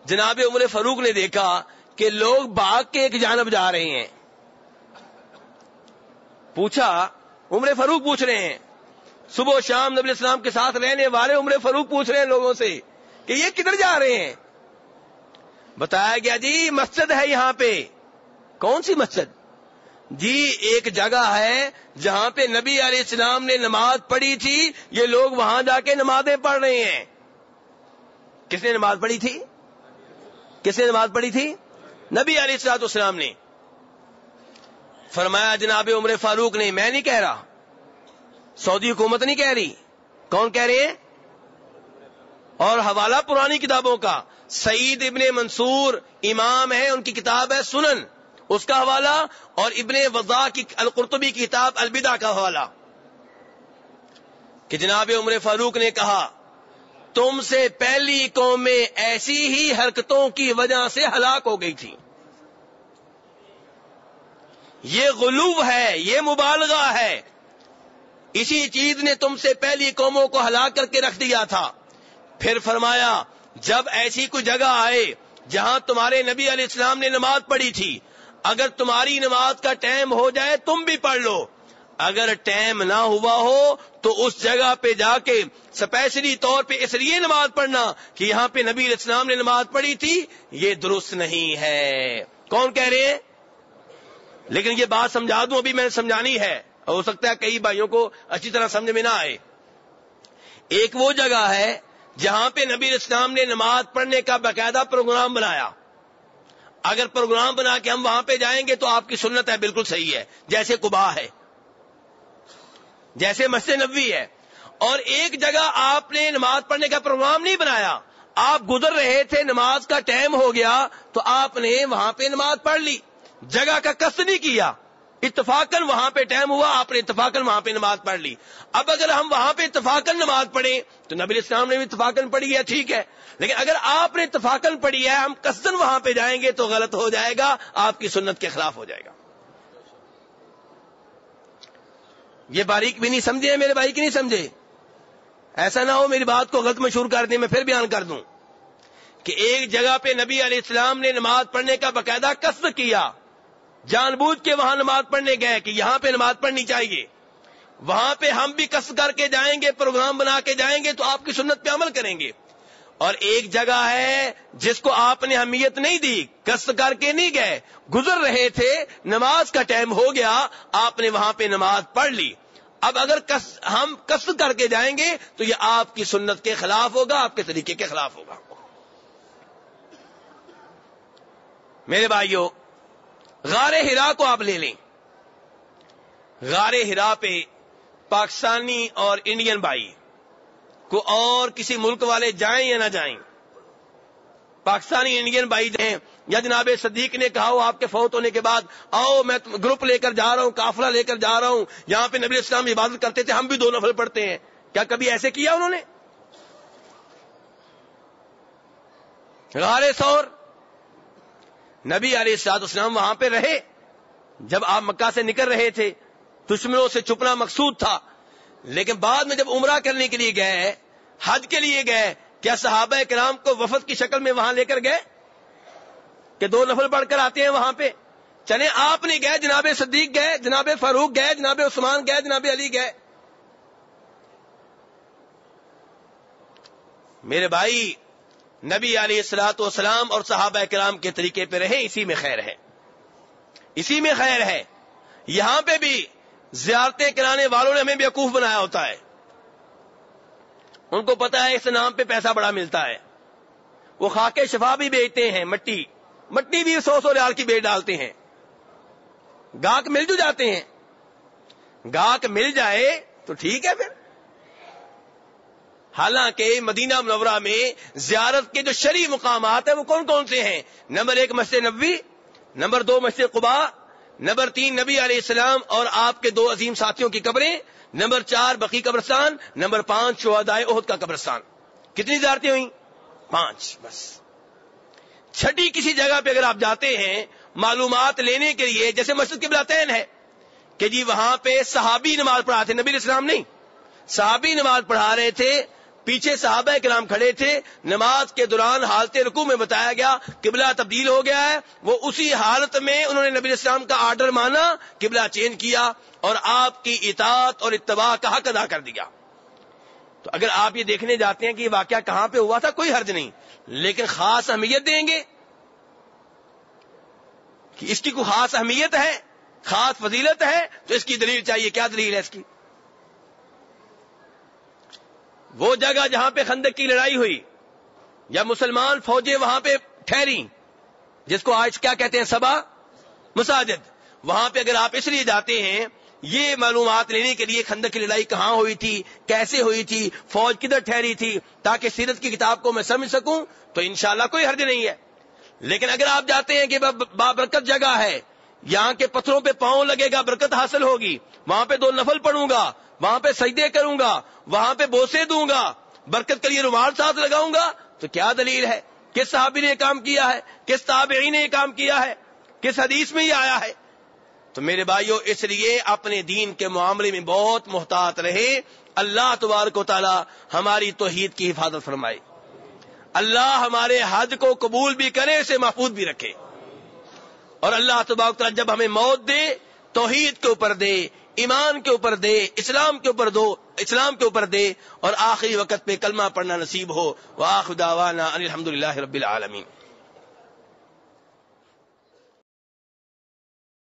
جناب عمر فاروق نے دیکھا کہ لوگ باغ کے ایک جانب جا رہے ہیں۔ پوچھا، عمر فاروق پوچھ رہے ہیں، صبح و شام نبی السلام کے ساتھ رہنے والے عمر فاروق پوچھ رہے ہیں لوگوں سے کہ یہ کدھر جا رہے ہیں؟ بتایا گیا جی مسجد ہے یہاں پہ۔ کون سی مسجد؟ جی ایک جگہ ہے جہاں پہ نبی علیہ السلام نے نماز پڑھی تھی، یہ لوگ وہاں جا کے نمازیں پڑھ رہے ہیں۔ کس نے نماز پڑھی تھی؟ کس نے نماز پڑھی تھی؟ نبی علیہ الصلوۃ والسلام نے۔ فرمایا جناب عمر فاروق نے، میں نہیں کہہ رہا، سعودی حکومت نہیں کہہ رہی، کون کہہ رہے ہیں؟ اور حوالہ پرانی کتابوں کا، سعید ابن منصور امام ہے، ان کی کتاب ہے سنن، اس کا حوالہ، اور ابن وضاح کی القرطبی کی کتاب البدع کا حوالہ، کہ جناب عمر فاروق نے کہا تم سے پہلی قومیں ایسی ہی حرکتوں کی وجہ سے ہلاک ہو گئی تھی۔ یہ غلو ہے، یہ مبالغہ ہے، اسی چیز نے تم سے پہلی قوموں کو ہلاک کر کے رکھ دیا تھا۔ پھر فرمایا جب ایسی کوئی جگہ آئے جہاں تمہارے نبی علیہ السلام نے نماز پڑھی تھی، اگر تمہاری نماز کا ٹائم ہو جائے تم بھی پڑھ لو، اگر ٹائم نہ ہوا ہو تو اس جگہ پہ جا کے اسپیشلی طور پہ اس لیے نماز پڑھنا کہ یہاں پہ نبی علیہ السلام نے نماز پڑھی تھی، یہ درست نہیں ہے۔ کون کہہ رہے ہیں؟ لیکن یہ بات سمجھا دوں، ابھی میں نے سمجھانی ہے، ہو سکتا ہے کئی بھائیوں کو اچھی طرح سمجھ میں نہ آئے۔ ایک وہ جگہ ہے جہاں پہ نبی علیہ السلام نے نماز پڑھنے کا باقاعدہ پروگرام بنایا، اگر پروگرام بنا کے ہم وہاں پہ جائیں گے تو آپ کی سنت ہے، بالکل صحیح ہے، جیسے قباء ہے، جیسے مسجد نبوی ہے۔ اور ایک جگہ آپ نے نماز پڑھنے کا پروگرام نہیں بنایا، آپ گزر رہے تھے، نماز کا ٹائم ہو گیا تو آپ نے وہاں پہ نماز پڑھ لی، جگہ کا قصد نہیں کیا، اتفاقاً وہاں پہ ٹائم ہوا، آپ نے اتفاقاً وہاں پہ نماز پڑھ لی۔ اب اگر ہم وہاں پہ اتفاقاً نماز پڑھیں تو نبی علیہ السلام نے بھی اتفاقاً پڑھی ہے، ٹھیک ہے، لیکن اگر آپ نے اتفاقاً پڑھی ہے، ہم قصداً وہاں پہ جائیں گے تو غلط ہو جائے گا، آپ کی سنت کے خلاف ہو جائے گا۔ یہ باریک بھی نہیں سمجھے میرے بھائی کی نہیں سمجھے، ایسا نہ ہو میری بات کو غلط مشہور کر دیں، میں پھر بیان کر دوں کہ ایک جگہ پہ نبی علیہ السلام نے نماز پڑھنے کا باقاعدہ قصد کیا، جان بوجھ کے وہاں نماز پڑھنے گئے کہ یہاں پہ نماز پڑھنی چاہیے، وہاں پہ ہم بھی قصد کر کے جائیں گے، پروگرام بنا کے جائیں گے تو آپ کی سنت پہ عمل کریں گے۔ اور ایک جگہ ہے جس کو آپ نے اہمیت نہیں دی، قصد کر کے نہیں گئے، گزر رہے تھے، نماز کا ٹائم ہو گیا، آپ نے وہاں پہ نماز پڑھ لی۔ اب اگر ہم قصد کر کے جائیں گے تو یہ آپ کی سنت کے خلاف ہوگا، آپ کے طریقے کے خلاف ہوگا۔ میرے بھائیوں، غار ہرا کو آپ لے لیں، غار ہرا پہ پاکستانی اور انڈین بھائی کو اور کسی ملک والے جائیں یا نہ جائیں، پاکستانی انڈین بھائی جائیں، یا جناب صدیق نے کہا ہو آپ کے فوت ہونے کے بعد آؤ میں گروپ لے کر جا رہا ہوں، قافلہ لے کر جا رہا ہوں، یہاں پہ نبی علیہ السلام عبادت کرتے تھے، ہم بھی 2 نفل پڑھتے ہیں، کیا کبھی ایسے کیا انہوں نے؟ غار ثور، نبی علیہ الصلوۃ والسلام وہاں پہ رہے، جب آپ مکہ سے نکل رہے تھے دشمنوں سے چھپنا مقصود تھا، لیکن بعد میں جب عمرہ کرنے کے لیے گئے، حج کے لیے گئے، کیا صحابہ کرام کو وفد کی شکل میں وہاں لے کر گئے کہ 2 نفل پڑھ کر آتے ہیں وہاں پہ؟ چلیں آپ نہیں گئے، جناب صدیق گئے، جناب فاروق گئے، جناب عثمان گئے، جناب علی گئے۔ میرے بھائی، نبی علیہ الصلوۃ والسلام اور صحابہ کرام کے طریقے پہ رہیں، اسی میں خیر ہے، اسی میں خیر ہے۔ یہاں پہ بھی زیارتیں کرانے والوں نے ہمیں بیوقوف بنایا ہوتا ہے، ان کو پتا ہے اس نام پہ پیسہ بڑا ملتا ہے، وہ خاکے شفا بھی بیچتے ہیں، مٹی بھی 100 ریال کی بیچ ڈالتے ہیں، گاہک مل جو جاتے ہیں، گاہک مل جائے تو ٹھیک ہے پھر۔ حالانکہ مدینہ منورہ میں زیارت کے جو شرعی مقامات ہیں وہ کون کون سے ہیں؟ نمبر 1 مسجد نبوی، نمبر 2 مسجد قباء، نمبر 3 نبی علیہ السلام اور آپ کے 2 عظیم ساتھیوں کی قبریں، نمبر 4 بقیع قبرستان، نمبر 5 شہدائے احد کا قبرستان۔ کتنی زیارتیں ہوئیں؟ 5 بس۔ چھٹی کسی جگہ پہ اگر آپ جاتے ہیں معلومات لینے کے لیے، جیسے مسجد قبلتین ہے کہ جی وہاں پہ صحابی نماز پڑھا تھے، نبی علیہ السلام نہیں، صحابی نماز پڑھا رہے تھے، پیچھے صحابہ کرام کھڑے تھے، نماز کے دوران حالت رکوع میں بتایا گیا قبلہ تبدیل ہو گیا ہے، وہ اسی حالت میں انہوں نے نبی علیہ السلام کا آرڈر مانا، قبلہ چینج کیا اور آپ کی اطاعت اور اتباع کا حق ادا کر دیا۔ تو اگر آپ یہ دیکھنے جاتے ہیں کہ یہ واقعہ کہاں پہ ہوا تھا، کوئی حرج نہیں، لیکن خاص اہمیت دیں گے کہ اس کی کوئی خاص اہمیت ہے، خاص فضیلت ہے، تو اس کی دلیل چاہیے۔ کیا دلیل ہے اس کی؟ وہ جگہ جہاں پہ خندق کی لڑائی ہوئی یا مسلمان فوجیں وہاں پہ ٹھہری، جس کو آج کیا کہتے ہیں، سبا مساجد، وہاں پہ اگر آپ اس لیے جاتے ہیں یہ معلومات لینے کے لیے خندق کی لڑائی کہاں ہوئی تھی، کیسے ہوئی تھی، فوج کدھر ٹھہری تھی، تاکہ سیرت کی کتاب کو میں سمجھ سکوں، تو انشاءاللہ کوئی حرج نہیں ہے۔ لیکن اگر آپ جاتے ہیں کہ بابرکت جگہ ہے، یہاں کے پتھروں پہ پاؤں لگے گا، برکت حاصل ہوگی، وہاں پہ 2 نفل پڑھوں گا، وہاں پہ سجدے کروں گا، وہاں پہ بوسے دوں گا، برکت کے لیے رومال ساتھ لگاؤں گا، تو کیا دلیل ہے؟ کس صحابی نے یہ کام کیا ہے؟ کس تابعی نے یہ کام کیا ہے؟ کس حدیث میں یہ آیا ہے؟ تو میرے بھائیوں، اس لیے اپنے دین کے معاملے میں بہت محتاط رہے۔ اللہ تبارک و تعالی ہماری توحید کی حفاظت فرمائے، اللہ ہمارے حج کو قبول بھی کرے، اسے محفوظ بھی رکھے، اور اللہ تبارک و تعالی جب ہمیں موت دے توحید کے اوپر دے، ایمان کے اوپر دے، اسلام کے اوپر دے، اور آخری وقت پہ کلمہ پڑھنا نصیب ہو۔ وآخر دعوانا ان الحمدللہ رب العالمین۔